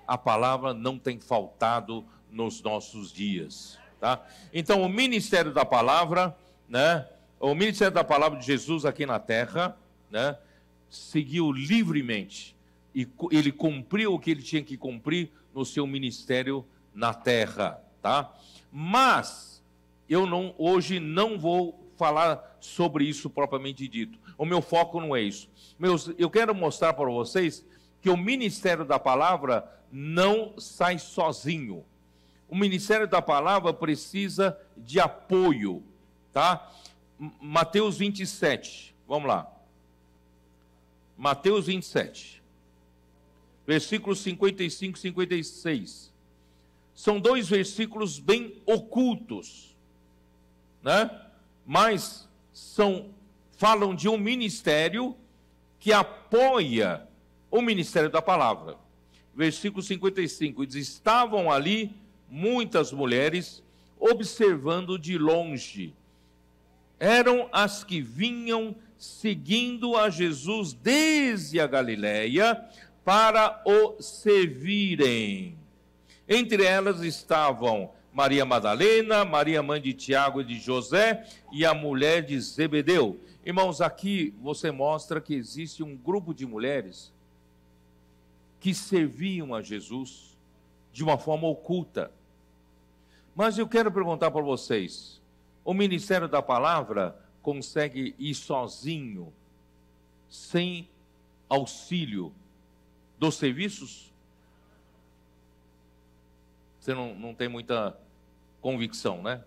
A palavra não tem faltado nos nossos dias, tá? Então, o ministério da palavra, né? O ministério da palavra de Jesus aqui na terra, né? Seguiu livremente. E ele cumpriu o que ele tinha que cumprir no seu ministério na terra, tá? Mas hoje não vou falar sobre isso propriamente dito. O meu foco não é isso. Eu quero mostrar para vocês que o ministério da palavra não sai sozinho. O ministério da palavra precisa de apoio, tá? Mateus 27, vamos lá. Mateus 27. Versículos 55 e 56. São dois versículos bem ocultos, né? Mas falam de um ministério que apoia o ministério da palavra. Versículo 55. Diz: estavam ali muitas mulheres observando de longe. Eram as que vinham seguindo a Jesus desde a Galileia, para o servirem. Entre elas estavam Maria Madalena, Maria mãe de Tiago e de José, e a mulher de Zebedeu. Irmãos, aqui você mostra que existe um grupo de mulheres que serviam a Jesus de uma forma oculta. Mas eu quero perguntar para vocês, o ministério da palavra consegue ir sozinho, sem auxílio dos serviços? Você não tem muita convicção, né?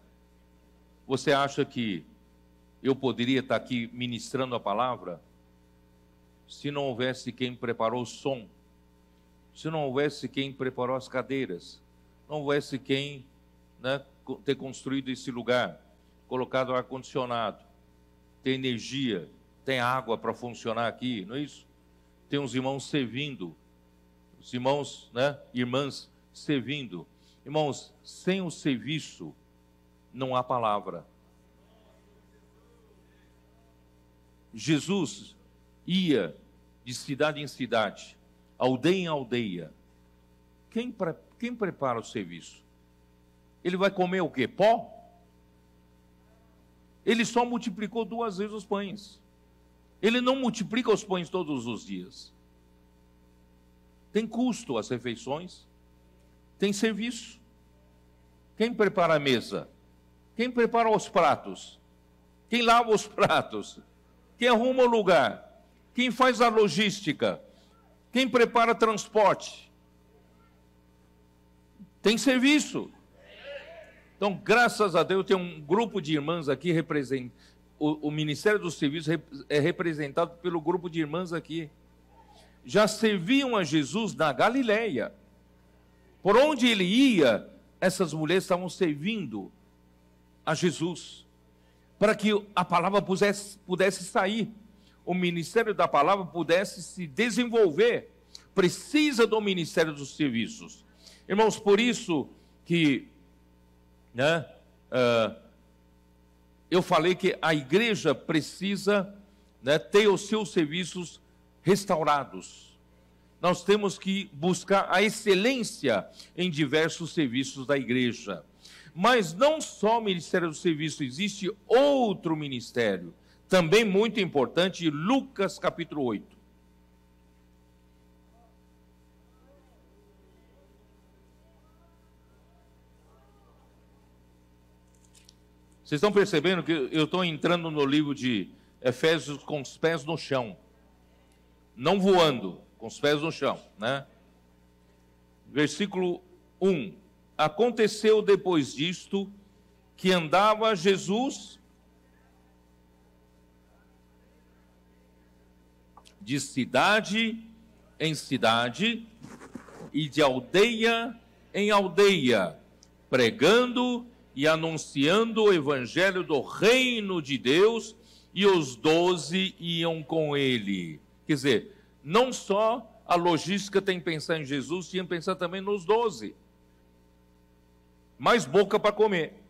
Você acha que eu poderia estar aqui ministrando a palavra se não houvesse quem preparou o som, se não houvesse quem preparou as cadeiras, não houvesse quem, né, ter construído esse lugar, colocado ar-condicionado, tem energia, tem água para funcionar aqui, não é isso? Tem uns irmãos servindo, os irmãos, né, irmãs servindo. Irmãos, sem o serviço não há palavra. Jesus ia de cidade em cidade, aldeia em aldeia. Quem prepara o serviço? Ele vai comer o quê? Pó? Ele só multiplicou 2 vezes os pães. Ele não multiplica os pães todos os dias. Tem custo as refeições, tem serviço. Quem prepara a mesa? Quem prepara os pratos? Quem lava os pratos? Quem arruma o lugar? Quem faz a logística? Quem prepara transporte? Tem serviço. Então, graças a Deus, tem um grupo de irmãs aqui representando. O Ministério dos Serviços é representado pelo grupo de irmãs aqui. Já serviam a Jesus na Galileia. Por onde ele ia, essas mulheres estavam servindo. a Jesus, para que a palavra pudesse sair, o ministério da palavra pudesse se desenvolver. Precisa do ministério dos serviços. Irmãos, por isso que eu falei que a igreja precisa ter os seus serviços restaurados. Nós temos que buscar a excelência em diversos serviços da igreja. Mas não só o ministério do serviço, existe outro ministério, também muito importante, Lucas capítulo 8. Vocês estão percebendo que eu estou entrando no livro de Efésios com os pés no chão, não voando, com os pés no chão, né? Versículo 1. Aconteceu depois disto, que andava Jesus de cidade em cidade e de aldeia em aldeia, pregando e anunciando o evangelho do reino de Deus, e os 12 iam com ele. Quer dizer, não só a logística tem que pensar em Jesus, tinha que pensar também nos 12. Mais boca para comer.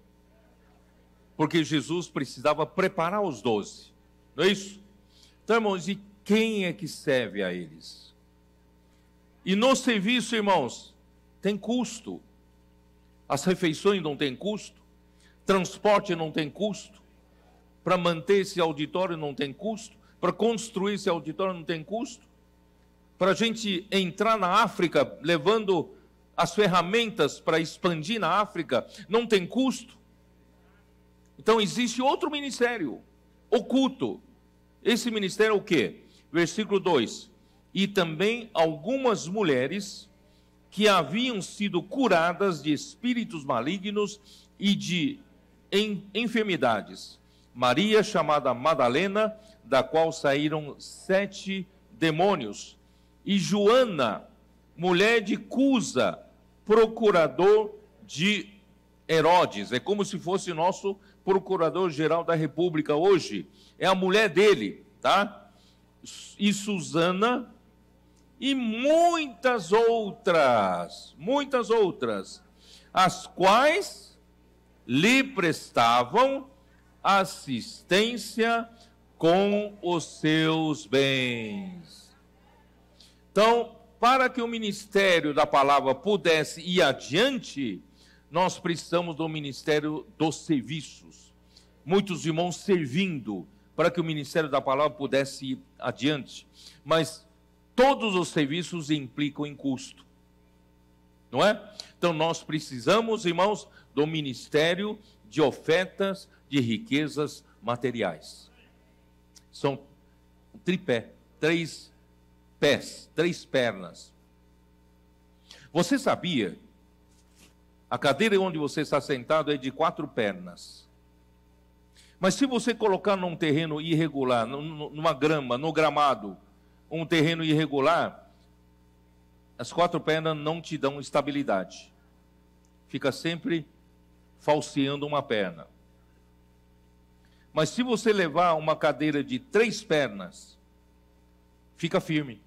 Porque Jesus precisava preparar os 12. Não é isso? Então, irmãos, e quem é que serve a eles? E no serviço, irmãos, tem custo. As refeições não têm custo, transporte não tem custo, para manter esse auditório não tem custo, para construir esse auditório não tem custo, para a gente entrar na África levando as ferramentas para expandir na África não tem custo. Então existe outro ministério oculto. Esse ministério é o quê? Versículo 2: e também algumas mulheres que haviam sido curadas de espíritos malignos e de enfermidades. Maria, chamada Madalena, da qual saíram 7 demônios. E Joana, mulher de Cusa, procurador de Herodes. É como se fosse nosso procurador-geral da República hoje. É a mulher dele, tá? E Susana, e muitas outras, as quais lhe prestavam assistência com os seus bens. Então, para que o ministério da palavra pudesse ir adiante, nós precisamos do ministério dos serviços. Muitos irmãos servindo para que o ministério da palavra pudesse ir adiante. Mas todos os serviços implicam em custo, não é? Então nós precisamos, irmãos, do ministério de ofertas de riquezas materiais. São um tripé, 3 pés, 3 pernas. Você sabia? A cadeira onde você está sentado é de 4 pernas. Mas se você colocar num terreno irregular, numa grama, no gramado, um terreno irregular, as 4 pernas não te dão estabilidade. Fica sempre falseando uma perna. Mas se você levar uma cadeira de 3 pernas, fica firme.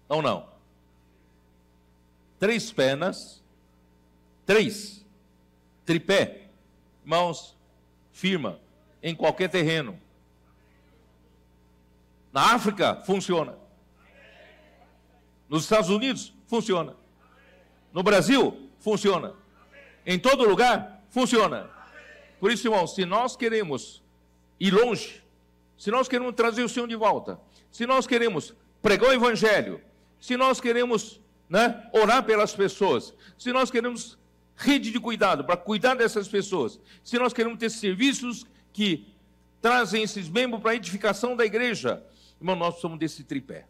Ou não? 3 pernas, 3, tripé, irmãos, firma em qualquer terreno. Na África, funciona. Nos Estados Unidos, funciona. No Brasil, funciona. Em todo lugar, funciona. Por isso, irmãos, se nós queremos ir longe, se nós queremos trazer o Senhor de volta, se nós queremos pregar o Evangelho, se nós queremos, orar pelas pessoas, se nós queremos rede de cuidado para cuidar dessas pessoas, se nós queremos ter serviços que trazem esses membros para a edificação da igreja, irmão, nós somos desse tripé.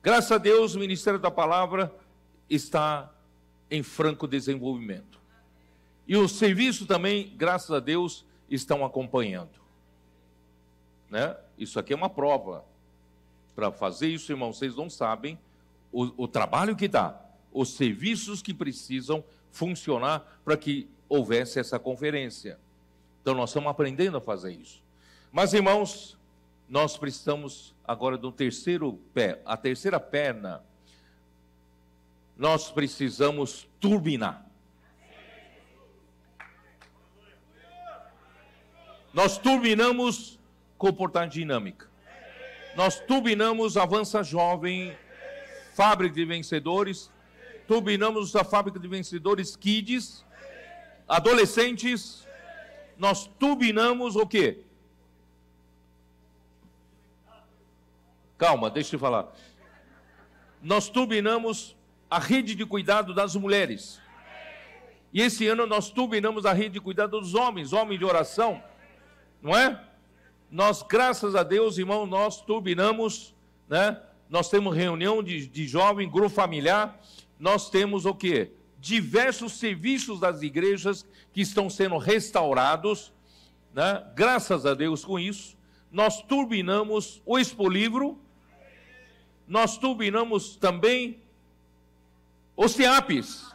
Graças a Deus, o Ministério da Palavra está em franco desenvolvimento. E os serviços também, graças a Deus, estão acompanhando. Isso aqui é uma prova. Para fazer isso, irmão, vocês não sabem o trabalho que dá, os serviços que precisam funcionar para que houvesse essa conferência. Então nós estamos aprendendo a fazer isso. Mas, irmãos, nós precisamos agora do terceiro pé, a terceira perna. Nós precisamos turbinar. Nós turbinamos comportamento dinâmica. Nós turbinamos Avança Jovem, Fábrica de Vencedores, turbinamos a Fábrica de Vencedores Kids, adolescentes. Nós turbinamos o quê? Calma, deixa eu falar. Nós turbinamos a rede de cuidado das mulheres. E esse ano nós turbinamos a rede de cuidado dos homens, homens de oração, não é? Nós, graças a Deus, irmão, nós turbinamos, né? Nós temos reunião de jovem, grupo familiar, nós temos o quê? Diversos serviços das igrejas que estão sendo restaurados, né? Graças a Deus com isso. Nós turbinamos o Expolivro, nós turbinamos também os CEAPs.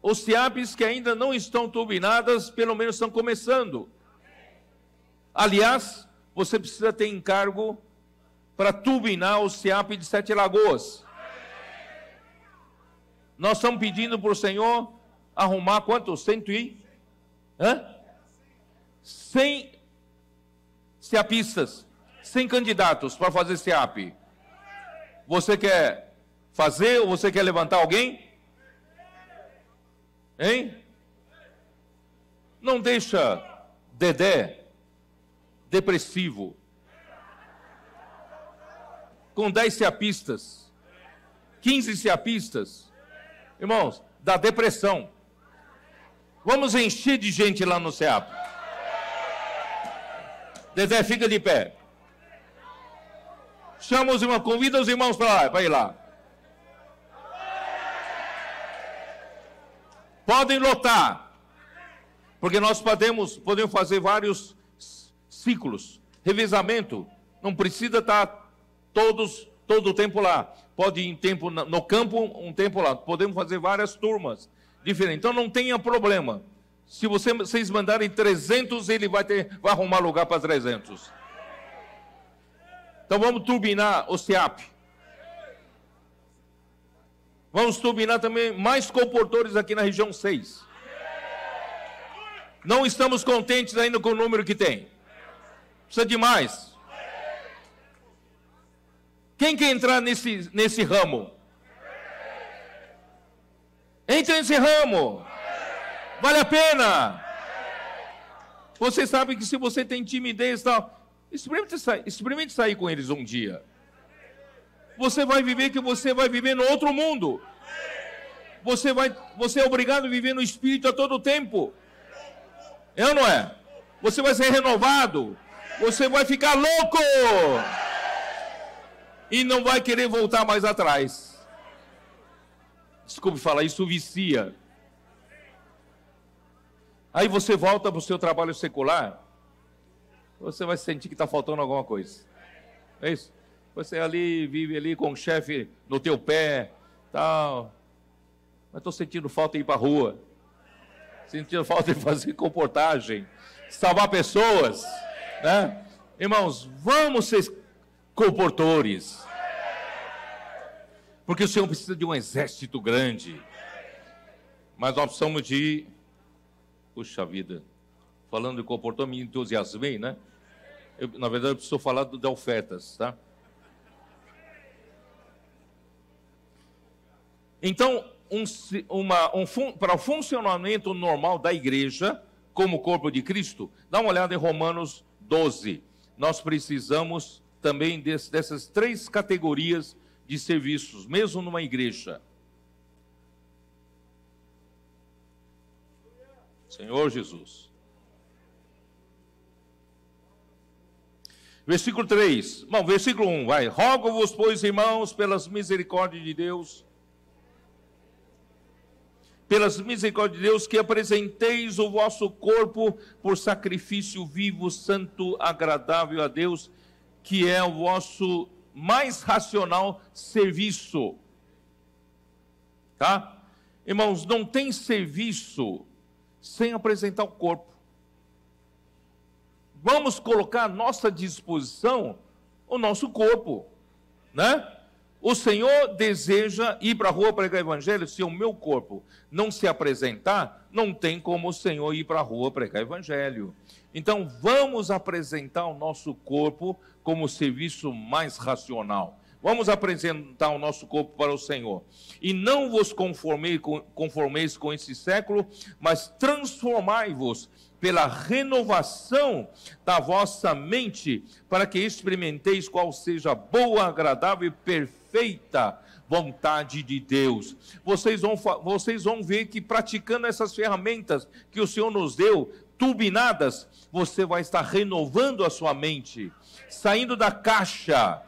Os CEAPs que ainda não estão turbinadas, pelo menos estão começando. Aliás, você precisa ter encargo para turbinar o CEAP de Sete Lagoas. Nós estamos pedindo para o Senhor arrumar quantos? 100 CEAPistas, 100 candidatos para fazer CEAP. Você quer fazer ou você quer levantar alguém? Hein? Não deixa Dedé depressivo com 10 CEAPistas, 15 CEAPistas, irmãos, dá depressão. Vamos encher de gente lá no CEAP. Dedé, fica de pé. Chama os irmãos, convida os irmãos para ir lá. Podem lotar, porque nós podemos fazer vários ciclos, revezamento. Não precisa estar todo o tempo lá. Pode ir no campo, um tempo lá. Podemos fazer várias turmas diferentes. Então não tenha problema. Se vocês mandarem 300, ele vai arrumar lugar para 300. Então vamos turbinar o CEAP. Vamos turbinar também mais comportores aqui na região 6. Não estamos contentes ainda com o número que tem. Precisa de mais. Quem quer entrar nesse ramo? Entre nesse ramo. Vale a pena. Você sabe que se você tem timidez e tal, experimente sair com eles um dia. Você vai viver no outro mundo. Você é obrigado a viver no Espírito a todo tempo. É ou não é? Você vai ser renovado. Você vai ficar louco. E não vai querer voltar mais atrás. Desculpe falar, isso vicia. Aí você volta para o seu trabalho secular, você vai sentir que está faltando alguma coisa. É isso? Você ali, vive ali com o chefe no teu pé, tal. Mas estou sentindo falta de ir para a rua. Sentindo falta de fazer comportagem, salvar pessoas, né? Irmãos, vamos ser comportores. Porque o Senhor precisa de um exército grande. Mas nós precisamos de... Puxa vida, falando de comportamento, me entusiasmei, né? Na verdade, eu preciso falar de ofertas, tá? Então, para o funcionamento normal da igreja, como corpo de Cristo, dá uma olhada em Romanos 12. Nós precisamos também dessas 3 categorias de serviços, mesmo numa igreja. Senhor Jesus. Versículo 3. Bom, versículo 1, vai. Rogo-vos, pois, irmãos, pelas misericórdias de Deus, que apresenteis o vosso corpo por sacrifício vivo, santo, agradável a Deus, que é o vosso mais racional serviço. Tá? Irmãos, não tem serviço sem apresentar o corpo. Vamos colocar à nossa disposição o nosso corpo, né? O Senhor deseja ir para a rua pregar o evangelho. Se o meu corpo não se apresentar, não tem como o Senhor ir para a rua pregar o evangelho. Então, vamos apresentar o nosso corpo como serviço mais racional. Vamos apresentar o nosso corpo para o Senhor. E não vos conformeis com esse século, mas transformai-vos pela renovação da vossa mente, para que experimenteis qual seja a boa, agradável e perfeita vontade de Deus. Vocês vão ver que praticando essas ferramentas que o Senhor nos deu, turbinadas, você vai estar renovando a sua mente, saindo da caixa,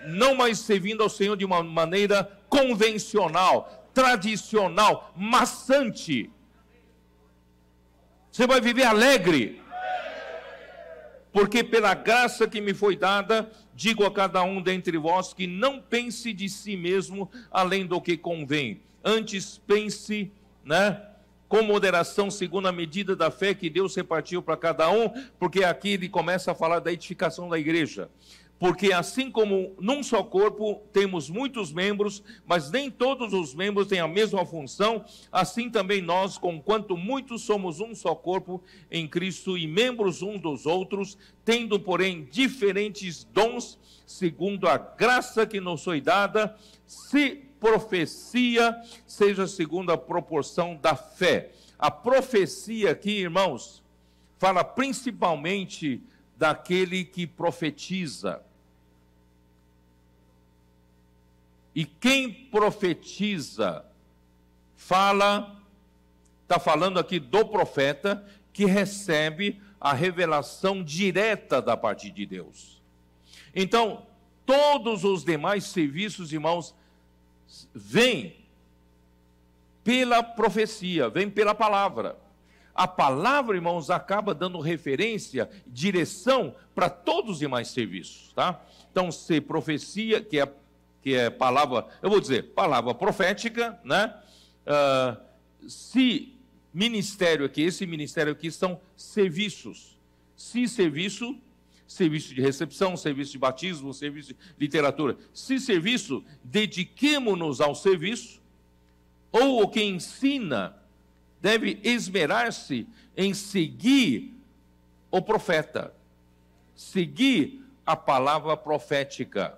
não mais servindo ao Senhor de uma maneira convencional, tradicional, maçante. Você vai viver alegre, porque pela graça que me foi dada, digo a cada um dentre vós que não pense de si mesmo além do que convém. Antes pense, com moderação, segundo a medida da fé que Deus repartiu para cada um, porque aqui ele começa a falar da edificação da igreja. Porque assim como num só corpo temos muitos membros, mas nem todos os membros têm a mesma função, assim também nós, conquanto muitos somos um só corpo em Cristo e membros uns dos outros, tendo, porém, diferentes dons, segundo a graça que nos foi dada, se profecia, seja segundo a proporção da fé. A profecia aqui, irmãos, fala principalmente daquele que profetiza. E quem profetiza, está falando aqui do profeta, que recebe a revelação direta da parte de Deus. Então, todos os demais serviços, irmãos, vêm pela profecia, vêm pela palavra. A palavra, irmãos, acaba dando referência, direção para todos os demais serviços, tá? Então, se profecia, que é palavra, eu vou dizer, palavra profética, se ministério aqui, esse ministério aqui são serviços. Se serviço de recepção, serviço de batismo, serviço de literatura. Se serviço, dediquemo-nos ao serviço, ou o que ensina deve esmerar-se em seguir o profeta, seguir a palavra profética.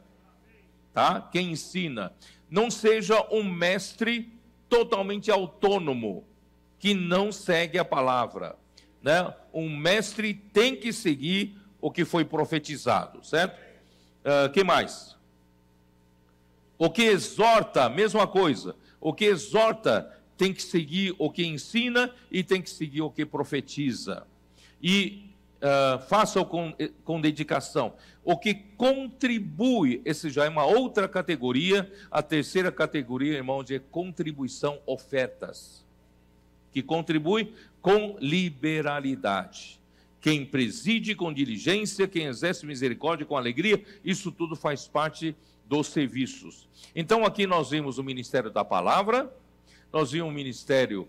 Tá? Quem ensina, não seja um mestre totalmente autônomo, que não segue a palavra, Um mestre tem que seguir o que foi profetizado, certo? Que mais? O que exorta, mesma coisa, o que exorta tem que seguir o que ensina e tem que seguir o que profetiza. E faça-o com dedicação. O que contribui, esse já é uma outra categoria. A terceira categoria, irmãos, é contribuição, ofertas. Que contribui com liberalidade. Quem preside com diligência, quem exerce misericórdia com alegria, isso tudo faz parte dos serviços. Então aqui nós vimos o ministério da palavra, nós vimos o ministério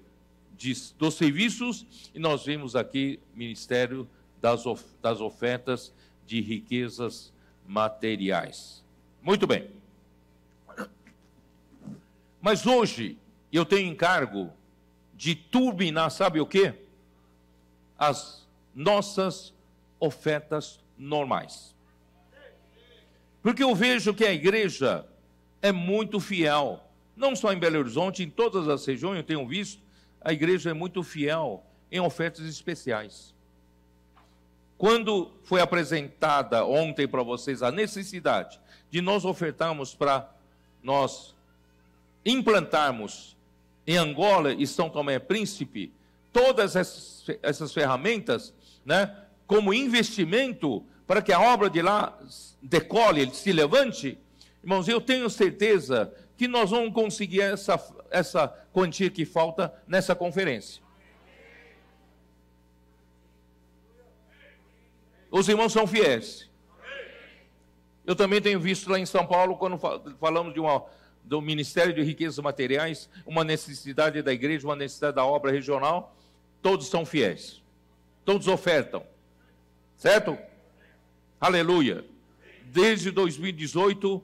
dos serviços e nós vimos aqui o ministério das ofertas de riquezas materiais. Muito bem. Mas hoje eu tenho encargo de turbinar, sabe o quê? As nossas ofertas normais. Porque eu vejo que a igreja é muito fiel, não só em Belo Horizonte, em todas as regiões eu tenho visto, a igreja é muito fiel em ofertas especiais. Quando foi apresentada ontem para vocês a necessidade de nós ofertarmos para nós implantarmos em Angola e São Tomé e Príncipe todas essas ferramentas, como investimento para que a obra de lá decole, se levante, irmãos, eu tenho certeza que nós vamos conseguir essa quantia que falta nessa conferência. Os irmãos são fiéis. Eu também tenho visto lá em São Paulo, quando falamos de do Ministério de Riquezas Materiais, uma necessidade da igreja, uma necessidade da obra regional, todos são fiéis, todos ofertam, certo? Aleluia! Desde 2018,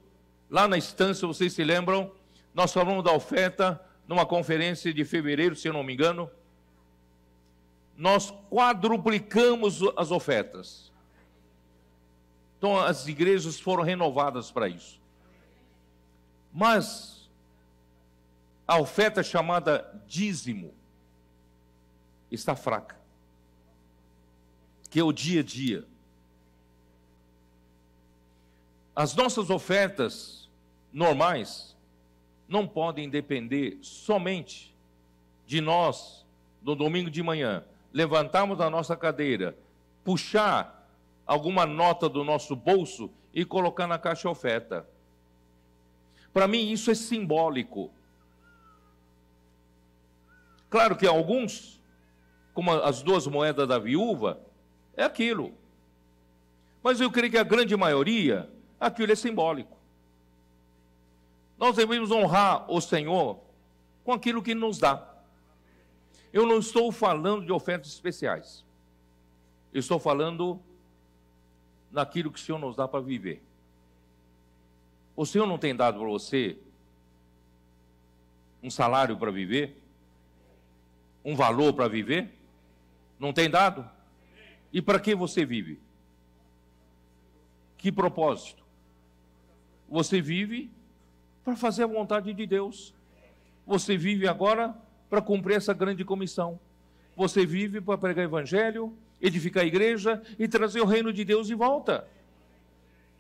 lá na Estância, vocês se lembram, nós falamos da oferta numa conferência de fevereiro, se eu não me engano. Nós quadruplicamos as ofertas. Então, as igrejas foram renovadas para isso. Mas, a oferta chamada dízimo está fraca. Que é o dia a dia. As nossas ofertas normais não podem depender somente de nós, no domingo de manhã, levantarmos da nossa cadeira, puxar alguma nota do nosso bolso e colocar na caixa oferta. Para mim, isso é simbólico. Claro que alguns, como as 2 moedas da viúva, é aquilo. Mas eu creio que a grande maioria, aquilo é simbólico. Nós devemos honrar o Senhor com aquilo que Ele nos dá. Eu não estou falando de ofertas especiais. Eu estou falando naquilo que o Senhor nos dá para viver. O Senhor não tem dado para você um salário para viver? Um valor para viver? Não tem dado? E para que você vive? Que propósito? Você vive para fazer a vontade de Deus. Você vive agora para cumprir essa grande comissão. Você vive para pregar o evangelho, edificar a igreja e trazer o reino de Deus de volta.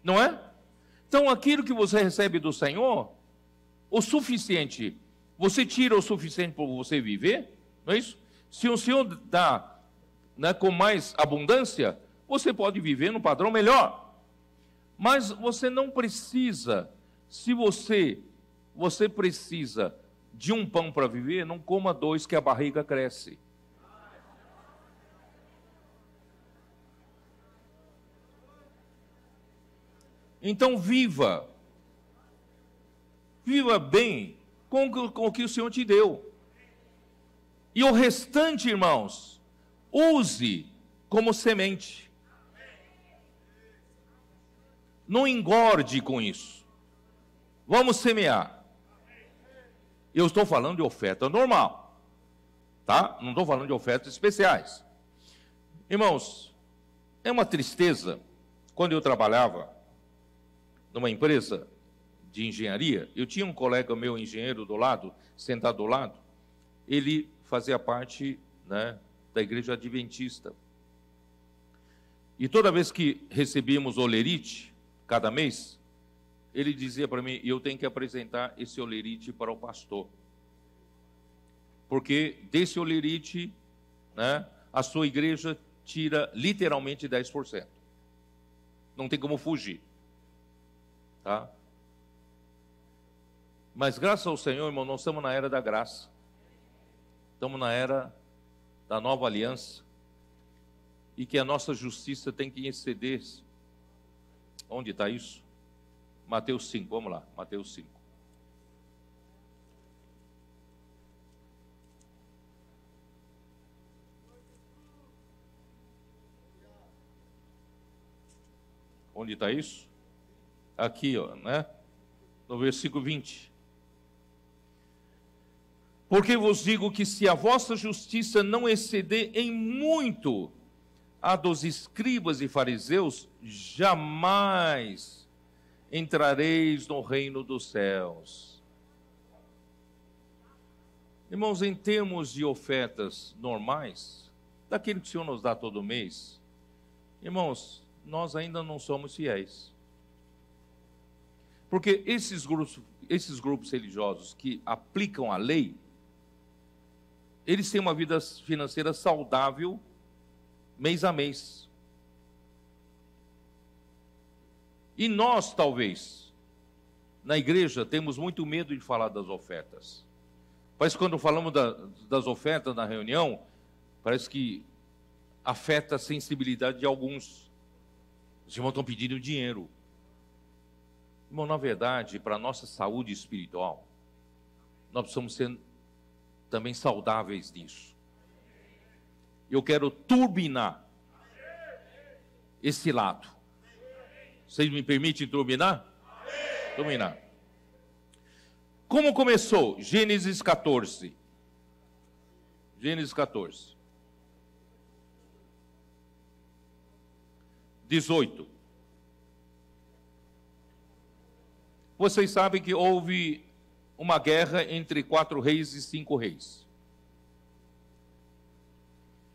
Não é? Então, aquilo que você recebe do Senhor, o suficiente, você tira o suficiente para você viver, não é isso? Se o Senhor dá, né, com mais abundância, você pode viver num padrão melhor. Mas você não precisa, se você precisa de um pão para viver, não coma 2 que a barriga cresce. Então viva bem com o que o Senhor te deu. E o restante, irmãos, use como semente. Não engorde com isso. Vamos semear. Eu estou falando de oferta normal, tá? Não estou falando de ofertas especiais. Irmãos, é uma tristeza. Quando eu trabalhava numa empresa de engenharia, eu tinha um colega meu, engenheiro, do lado, sentado do lado. Ele fazia parte, né, da igreja adventista. E toda vez que recebíamos olerite, cada mês, ele dizia para mim, eu tenho que apresentar esse olerite para o pastor. Porque desse olerite, né, a sua igreja tira literalmente 10%. Não tem como fugir. Tá? Mas graças ao Senhor, irmão, nós estamos na era da graça. Estamos na era da nova aliança. E que a nossa justiça tem que exceder. Onde está isso? Mateus 5, vamos lá, Mateus 5. Onde está isso? Aqui, ó, né? No versículo 20. Porque vos digo que se a vossa justiça não exceder em muito a dos escribas e fariseus, jamais entrareis no reino dos céus. Irmãos, em termos de ofertas normais, daquilo que o Senhor nos dá todo mês, irmãos, nós ainda não somos fiéis. Porque esses grupos religiosos que aplicam a lei, eles têm uma vida financeira saudável mês a mês. E nós, talvez, na igreja, temos muito medo de falar das ofertas. Parece que quando falamos das ofertas na reunião, parece que afeta a sensibilidade de alguns. Os irmãos estão pedindo dinheiro. Irmão, na verdade, para a nossa saúde espiritual, nós precisamos ser também saudáveis nisso. Eu quero turbinar esse lado. Vocês me permitem turbinar? Turbinar. Como começou? Gênesis 14. Gênesis 14. 18. Vocês sabem que houve uma guerra entre 4 reis e 5 reis.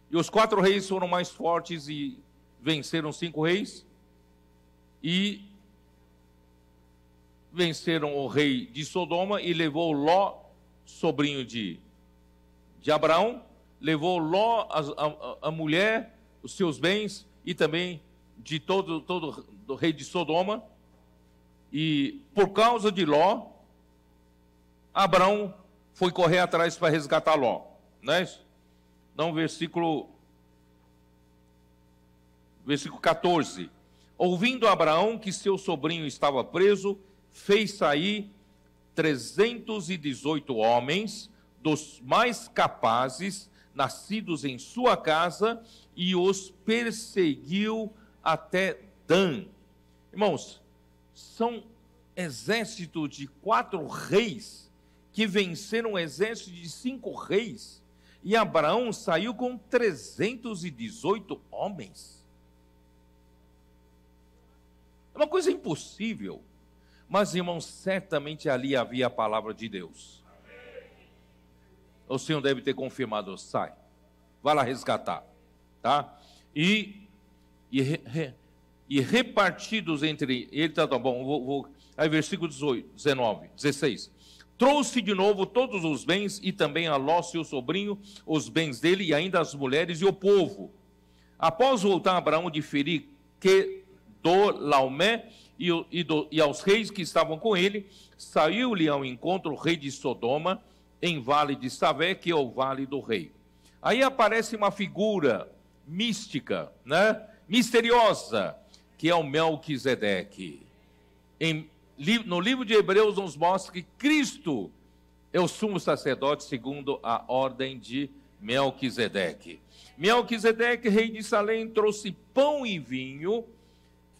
E os 4 reis foram mais fortes e venceram 5 reis. E venceram o rei de Sodoma e levou Ló, sobrinho de Abraão, levou Ló, a mulher, os seus bens e também de todo do rei de Sodoma. E por causa de Ló, Abraão foi correr atrás para resgatar Ló. Não é isso? Não, versículo 14. Ouvindo Abraão que seu sobrinho estava preso, fez sair 318 homens, dos mais capazes, nascidos em sua casa, e os perseguiu até Dan. Irmãos, são exércitos de 4 reis que venceram um exército de 5 reis, e Abraão saiu com 318 homens. É uma coisa impossível, mas, irmãos, certamente ali havia a palavra de Deus. O Senhor deve ter confirmado: sai, vai lá resgatar, tá? E repartidos entre ele, tá bom, aí versículo 16. Trouxe de novo todos os bens e também a Ló, seu sobrinho, os bens dele e ainda as mulheres e o povo. Após voltar Abraão de ferir Laomé e aos reis que estavam com ele, saiu-lhe ao encontro o rei de Sodoma, em vale de Savé, que é o vale do rei. Aí aparece uma figura mística, né? Misteriosa, que é o Melquisedeque. No livro de Hebreus nos mostra que Cristo é o sumo sacerdote segundo a ordem de Melquisedeque. Melquisedeque, rei de Salém, trouxe pão e vinho.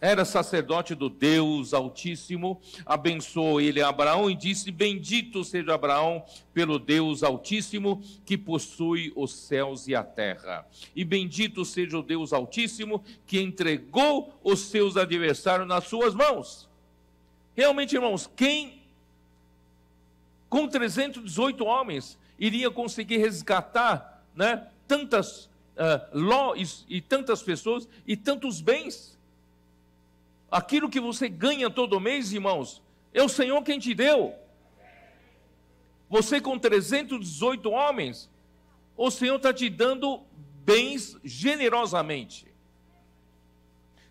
Era sacerdote do Deus Altíssimo. Abençoou ele a Abraão e disse: bendito seja Abraão pelo Deus Altíssimo, que possui os céus e a terra. E bendito seja o Deus Altíssimo, que entregou os seus adversários nas suas mãos. Realmente, irmãos, quem com 318 homens iria conseguir resgatar, né, tantas Ló e tantas pessoas e tantos bens? Aquilo que você ganha todo mês, irmãos, é o Senhor quem te deu. Você com 318 homens, o Senhor está te dando bens generosamente.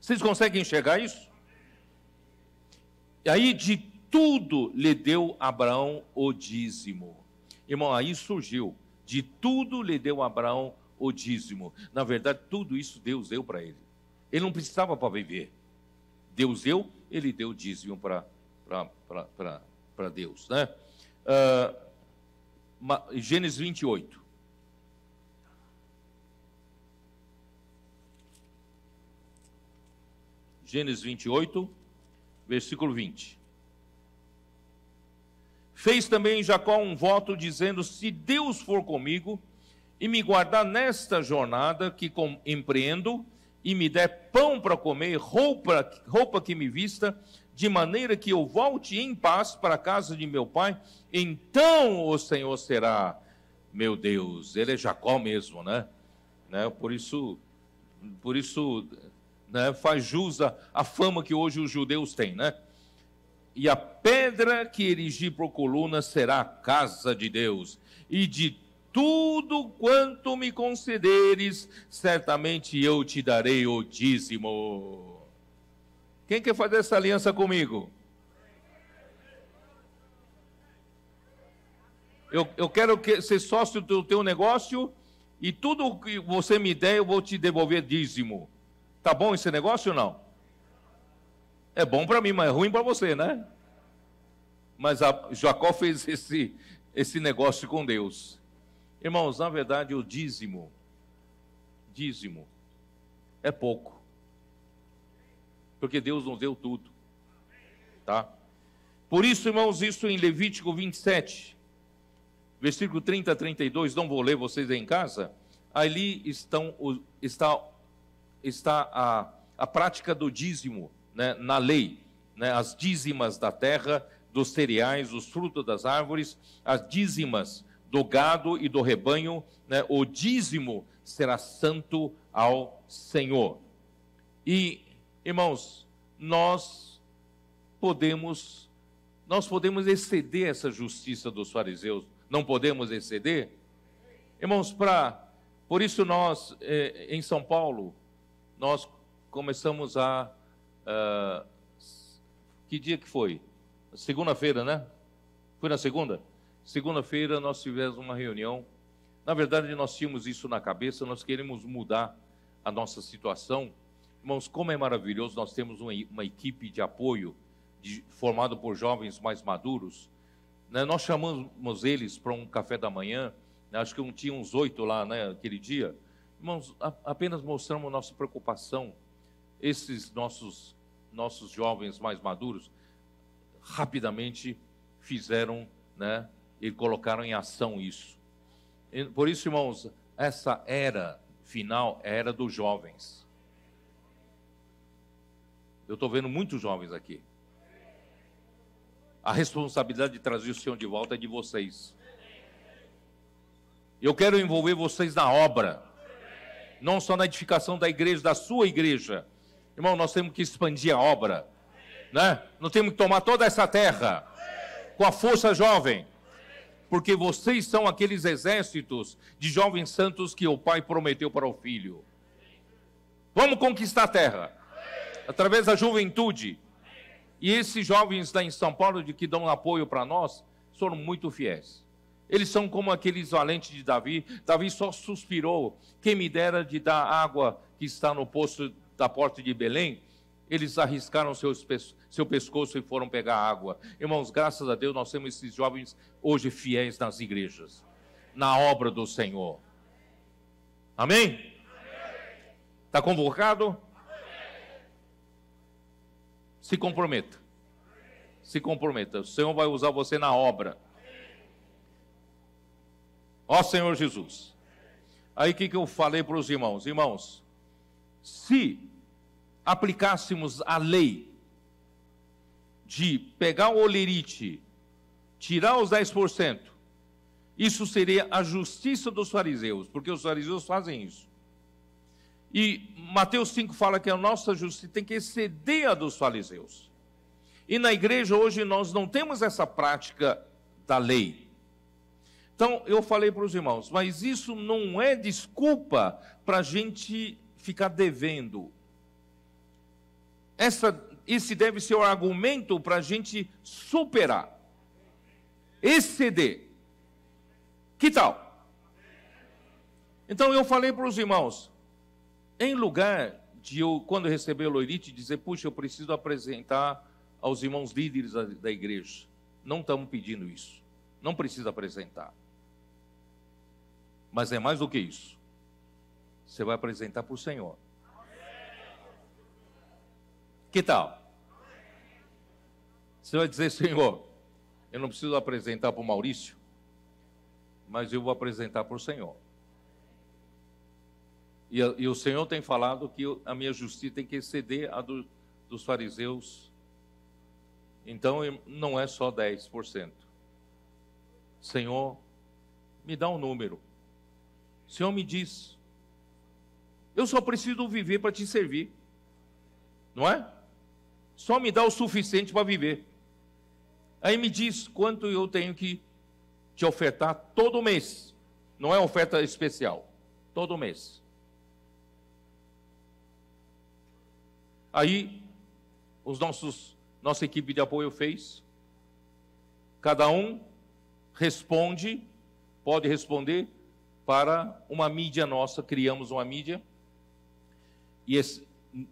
Vocês conseguem enxergar isso? E aí de tudo lhe deu Abraão o dízimo. Irmão, aí surgiu, de tudo lhe deu Abraão o dízimo. Na verdade, tudo isso Deus deu para ele. Ele não precisava para viver. Deus deu, ele deu o dízimo para Deus, né? Gênesis 28. Gênesis 28, versículo 20. Fez também Jacó um voto, dizendo: se Deus for comigo e me guardar nesta jornada que empreendo, e me der pão para comer, roupa que me vista, de maneira que eu volte em paz para a casa de meu pai, então o Senhor será meu Deus. Ele é Jacó mesmo, né? Por isso, né, faz jus à fama que hoje os judeus têm, né? E a pedra que erigi por coluna será a casa de Deus, e de tudo quanto me concederes, certamente eu te darei o dízimo. Quem quer fazer essa aliança comigo? Eu quero ser sócio do teu negócio, e tudo que você me der, eu vou te devolver dízimo. Tá bom esse negócio ou não? É bom para mim, mas é ruim para você, né? Mas Jacó fez esse negócio com Deus. Irmãos, na verdade, o dízimo é pouco. Porque Deus nos deu tudo. Tá? Por isso, irmãos, isso em Levítico 27, versículo 30 a 32, não vou ler, vocês aí em casa. Ali está a prática do dízimo, né, na lei, né, as dízimas da terra, dos cereais, os frutos das árvores, as dízimas do gado e do rebanho, né, o dízimo será santo ao Senhor. E, irmãos, nós podemos exceder essa justiça dos fariseus, não podemos exceder? Irmãos, por isso nós, em São Paulo, nós começamos que dia que foi? Segunda-feira, né? Foi na segunda? Segunda-feira nós tivemos uma reunião. Na verdade, nós tínhamos isso na cabeça, nós queremos mudar a nossa situação. Irmãos, como é maravilhoso, nós temos uma equipe de apoio formada por jovens mais maduros. Né? Nós chamamos eles para um café da manhã, né? Acho que tinha uns 8 lá, né, aquele dia. Irmãos, apenas mostramos nossa preocupação. Esses nossos jovens mais maduros rapidamente fizeram, né, e colocaram em ação isso. Por isso, irmãos, essa era final é a era dos jovens. Eu estou vendo muitos jovens aqui. A responsabilidade de trazer o Senhor de volta é de vocês. Eu quero envolver vocês na obra, não só na edificação da igreja, da sua igreja. Irmão, nós temos que expandir a obra, né? Nós temos que tomar toda essa terra com a força jovem, porque vocês são aqueles exércitos de jovens santos que o Pai prometeu para o Filho. Vamos conquistar a terra através da juventude. E esses jovens lá em São Paulo que dão apoio para nós foram muito fiéis. Eles são como aqueles valentes de Davi. Davi só suspirou: quem me dera de dar água que está no poço da porta de Belém. Eles arriscaram seu pescoço e foram pegar água. Irmãos, graças a Deus nós temos esses jovens hoje fiéis nas igrejas, na obra do Senhor. Amém? Está convocado? Se comprometa. Se comprometa. O Senhor vai usar você na obra. Ó Senhor Jesus. Aí o que eu falei para os irmãos? Irmãos, se aplicássemos a lei de pegar o olerite, tirar os 10%, isso seria a justiça dos fariseus, porque os fariseus fazem isso. E Mateus 5 fala que a nossa justiça tem que exceder a dos fariseus. E na igreja hoje nós não temos essa prática da lei. Então eu falei para os irmãos, mas isso não é desculpa para a gente ficar devendo. Esse deve ser o argumento para a gente superar, exceder. Que tal? Então eu falei para os irmãos, em lugar de eu, quando eu receber o loirite, dizer, puxa, eu preciso apresentar aos irmãos líderes da igreja. Não estamos pedindo isso. Não precisa apresentar. Mas é mais do que isso. Você vai apresentar para o Senhor. Que tal? Você vai dizer, Senhor, eu não preciso apresentar para o Maurício, mas eu vou apresentar para o Senhor. E o Senhor tem falado que a minha justiça tem que exceder a dos fariseus. Então, não é só 10%. Senhor, me dá um número. O Senhor me diz, eu só preciso viver para te servir. Não é? Só me dá o suficiente para viver. Aí me diz quanto eu tenho que te ofertar todo mês. Não é oferta especial. Todo mês. Aí, nossa equipe de apoio fez. Cada um pode responder para uma mídia nossa. Criamos uma mídia. E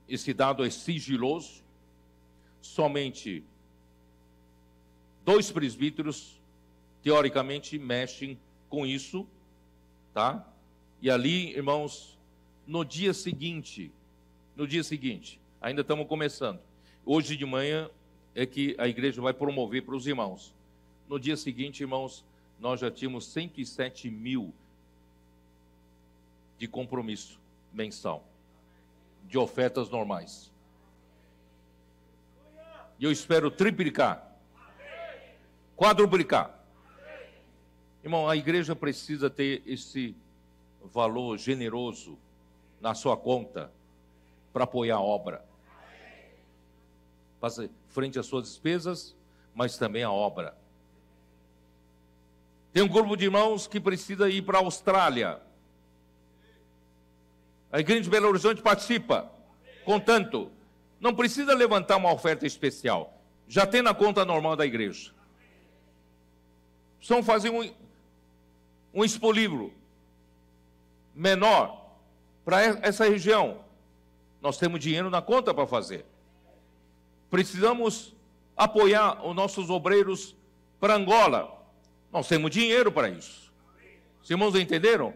esse dado é sigiloso. somente 2 presbíteros, teoricamente, mexem com isso, tá? E ali, irmãos, no dia seguinte, ainda estamos começando. Hoje de manhã é que a igreja vai promover para os irmãos. No dia seguinte, irmãos, nós já tínhamos 107 mil de compromisso mensal, de ofertas normais. E eu espero triplicar, quadruplicar. Irmão, a igreja precisa ter esse valor generoso na sua conta para apoiar a obra. Fazer frente às suas despesas, mas também a obra. Tem um grupo de irmãos que precisa ir para a Austrália. A igreja de Belo Horizonte participa. Contanto, não precisa levantar uma oferta especial. Já tem na conta normal da igreja. Precisam fazer um expolíbrio menor para essa região. Nós temos dinheiro na conta para fazer. Precisamos apoiar os nossos obreiros para Angola. Nós temos dinheiro para isso. Os irmãos entenderam?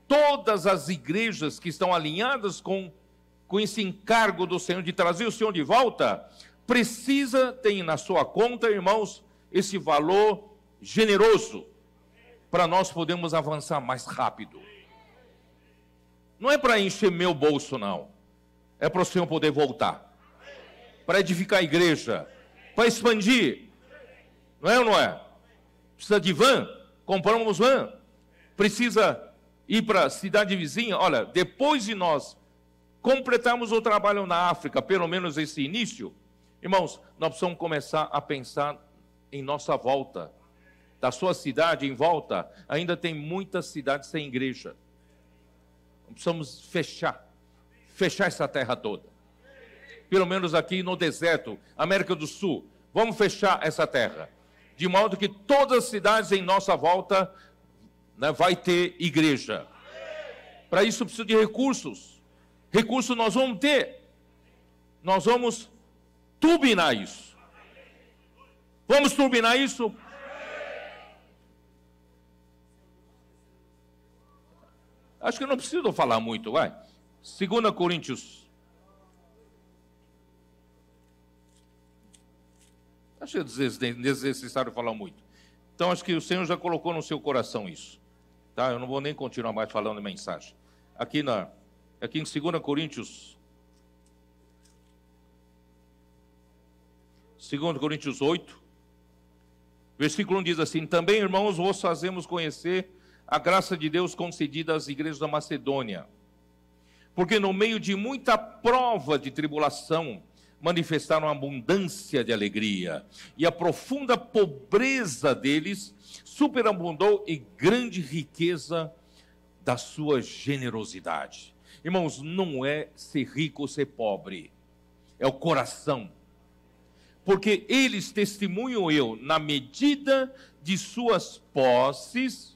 Todas as igrejas que estão alinhadas com esse encargo do Senhor de trazer o Senhor de volta, precisa ter na sua conta, irmãos, esse valor generoso, para nós podermos avançar mais rápido. Não é para encher meu bolso, não. É para o Senhor poder voltar. Para edificar a igreja. Para expandir. Não é ou não é? Precisa de van? Compramos van. Precisa ir para a cidade vizinha. Olha, depois de nós completarmos o trabalho na África, pelo menos esse início, irmãos, nós precisamos começar a pensar em nossa volta. Da sua cidade em volta, ainda tem muitas cidades sem igreja. Precisamos fechar essa terra toda. Pelo menos aqui no deserto, América do Sul, vamos fechar essa terra. De modo que todas as cidades em nossa volta, né, vai ter igreja. Para isso precisa de recursos. Recursos nós vamos ter. Nós vamos turbinar isso. Vamos turbinar isso? Acho que não preciso falar muito, vai. 2 Coríntios. Acho que é desnecessário falar muito. Então, acho que o Senhor já colocou no seu coração isso. Tá? Eu não vou nem continuar mais falando a mensagem. Aqui em 2 Coríntios. 2 Coríntios 8. Versículo 1 diz assim: também, irmãos, vos fazemos conhecer a graça de Deus concedida às igrejas da Macedônia. Porque no meio de muita prova de tribulação, manifestaram abundância de alegria, e a profunda pobreza deles superabundou em grande riqueza da sua generosidade. Irmãos, não é ser rico ou ser pobre, é o coração. Porque eles testemunham na medida de suas posses.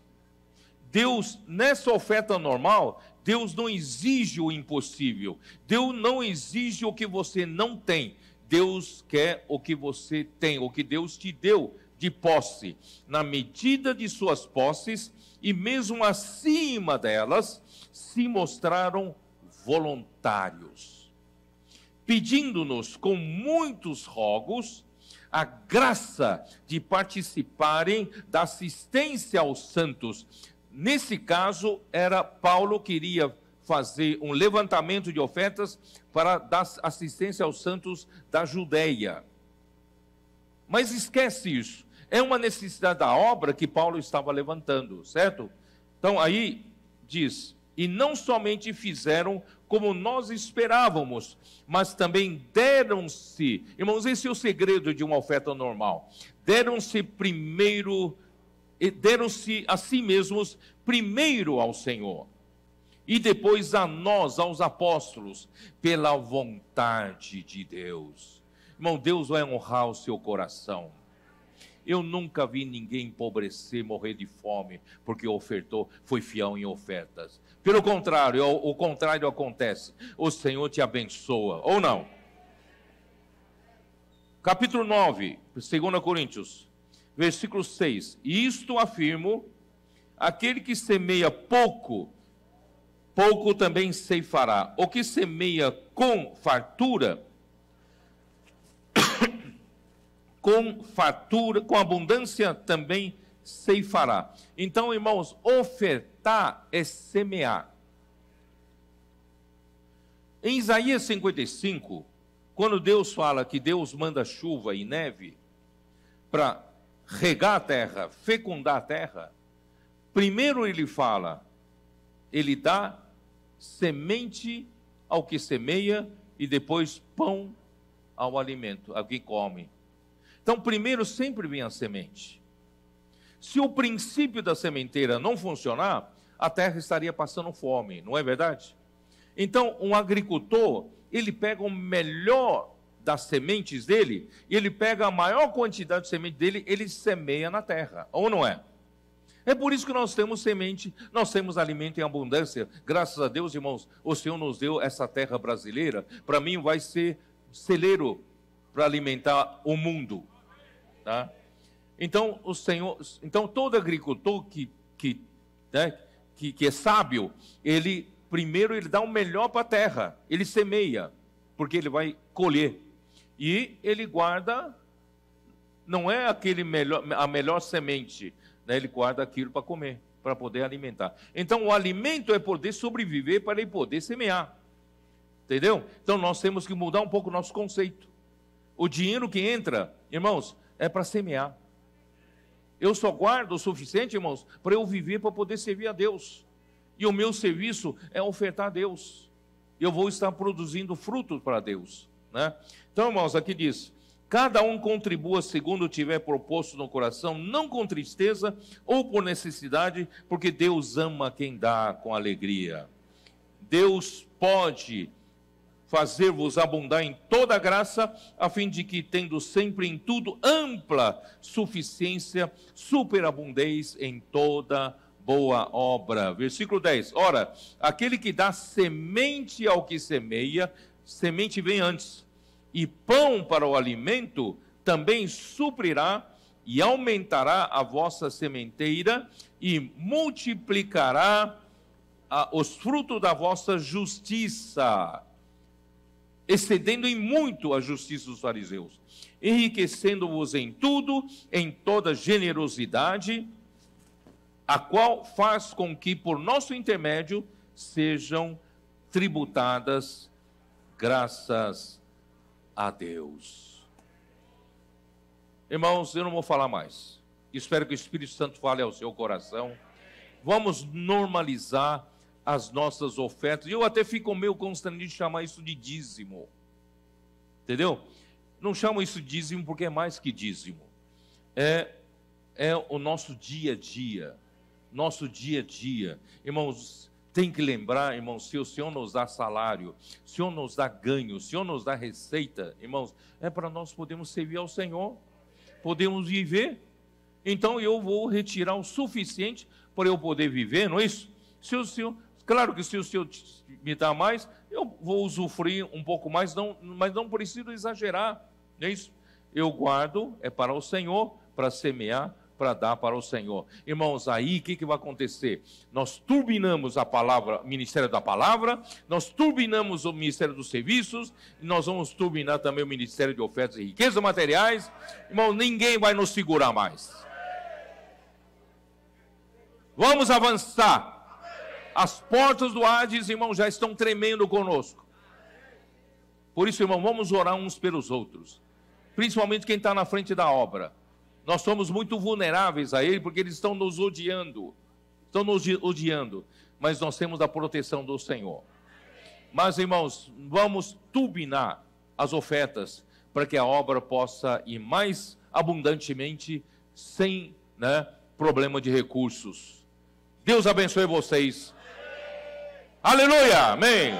Deus, nessa oferta normal, Deus não exige o impossível. Deus não exige o que você não tem. Deus quer o que você tem, o que Deus te deu de posse. Na medida de suas posses, e mesmo acima delas, se mostraram voluntários, pedindo-nos com muitos rogos a graça de participarem da assistência aos santos. Nesse caso, era Paulo que iria fazer um levantamento de ofertas para dar assistência aos santos da Judeia. Mas esquece isso. É uma necessidade da obra que Paulo estava levantando, certo? Então aí diz: e não somente fizeram como nós esperávamos, mas também deram-se, irmãos, esse é o segredo de uma oferta normal, deram-se a si mesmos primeiro ao Senhor, e depois a nós, aos apóstolos, pela vontade de Deus. Irmão, Deus vai honrar o seu coração. Eu nunca vi ninguém empobrecer, morrer de fome, porque ofertou, foi fiel em ofertas. Pelo contrário, o contrário acontece. O Senhor te abençoa, ou não? Capítulo 9, 2 Coríntios, versículo 6. E isto afirmo, aquele que semeia pouco, pouco também ceifará. O que semeia com fartura, com abundância também ceifará. Então, irmãos, ofertar é semear. Em Isaías 55, quando Deus fala que Deus manda chuva e neve para regar a terra, fecundar a terra, primeiro ele fala, ele dá semente ao que semeia e depois pão ao alimento, a quem come. Então, primeiro sempre vem a semente. Se o princípio da sementeira não funcionar, a terra estaria passando fome, não é verdade? Então, um agricultor, ele pega o melhor das sementes dele, e ele pega a maior quantidade de semente dele, ele semeia na terra, ou não é? É por isso que nós temos semente, nós temos alimento em abundância. Graças a Deus, irmãos, o Senhor nos deu essa terra brasileira. Para mim vai ser celeiro para alimentar o mundo, tá? Então, todo agricultor que é sábio, primeiro ele dá o melhor para a terra, ele semeia, porque ele vai colher, e ele guarda, não é a melhor semente, né? Ele guarda aquilo para comer, para poder alimentar. Então o alimento é poder sobreviver para ele poder semear, entendeu? Então nós temos que mudar um pouco o nosso conceito. O dinheiro que entra, irmãos, é para semear. Eu só guardo o suficiente, irmãos, para eu viver, para poder servir a Deus. E o meu serviço é ofertar a Deus. Eu vou estar produzindo frutos para Deus, né? Então, irmãos, aqui diz: cada um contribua segundo tiver proposto no coração, não com tristeza ou por necessidade, porque Deus ama quem dá com alegria. Deus pode fazer-vos abundar em toda graça, a fim de que, tendo sempre em tudo ampla suficiência, superabundeis em toda boa obra. Versículo 10. Ora, aquele que dá semente ao que semeia, semente vem antes, e pão para o alimento, também suprirá e aumentará a vossa sementeira e multiplicará os frutos da vossa justiça, excedendo em muito a justiça dos fariseus, enriquecendo-vos em tudo, em toda generosidade, a qual faz com que, por nosso intermédio, sejam tributadas graças a Deus. Irmãos, eu não vou falar mais. Espero que o Espírito Santo fale ao seu coração. Vamos normalizar as nossas ofertas. Eu até fico meio constrangido de chamar isso de dízimo. Entendeu? Não chamo isso de dízimo porque é mais que dízimo. É o nosso dia a dia. Nosso dia a dia. Irmãos, tem que lembrar, irmãos, se o Senhor nos dá salário, se o Senhor nos dá ganho, se o Senhor nos dá receita, irmãos, é para nós podermos servir ao Senhor. Podemos viver. Então eu vou retirar o suficiente para eu poder viver, não é isso? Se o Senhor... Claro que se o Senhor me dá mais, eu vou usufruir um pouco mais, mas não preciso exagerar, não é isso? Eu guardo, é para o Senhor, para semear, para dar para o Senhor. Irmãos, aí o que vai acontecer? Nós turbinamos a palavra, o ministério da palavra, nós turbinamos o ministério dos serviços, e nós vamos turbinar também o ministério de ofertas e riquezas materiais. Irmão, ninguém vai nos segurar mais. Vamos avançar. As portas do Hades, irmão, já estão tremendo conosco. Por isso, irmão, vamos orar uns pelos outros. Principalmente quem está na frente da obra. Nós somos muito vulneráveis a ele, porque eles estão nos odiando. Estão nos odiando. Mas nós temos a proteção do Senhor. Mas, irmãos, vamos turbinar as ofertas, para que a obra possa ir mais abundantemente, sem problema de recursos. Deus abençoe vocês. Aleluia, amém.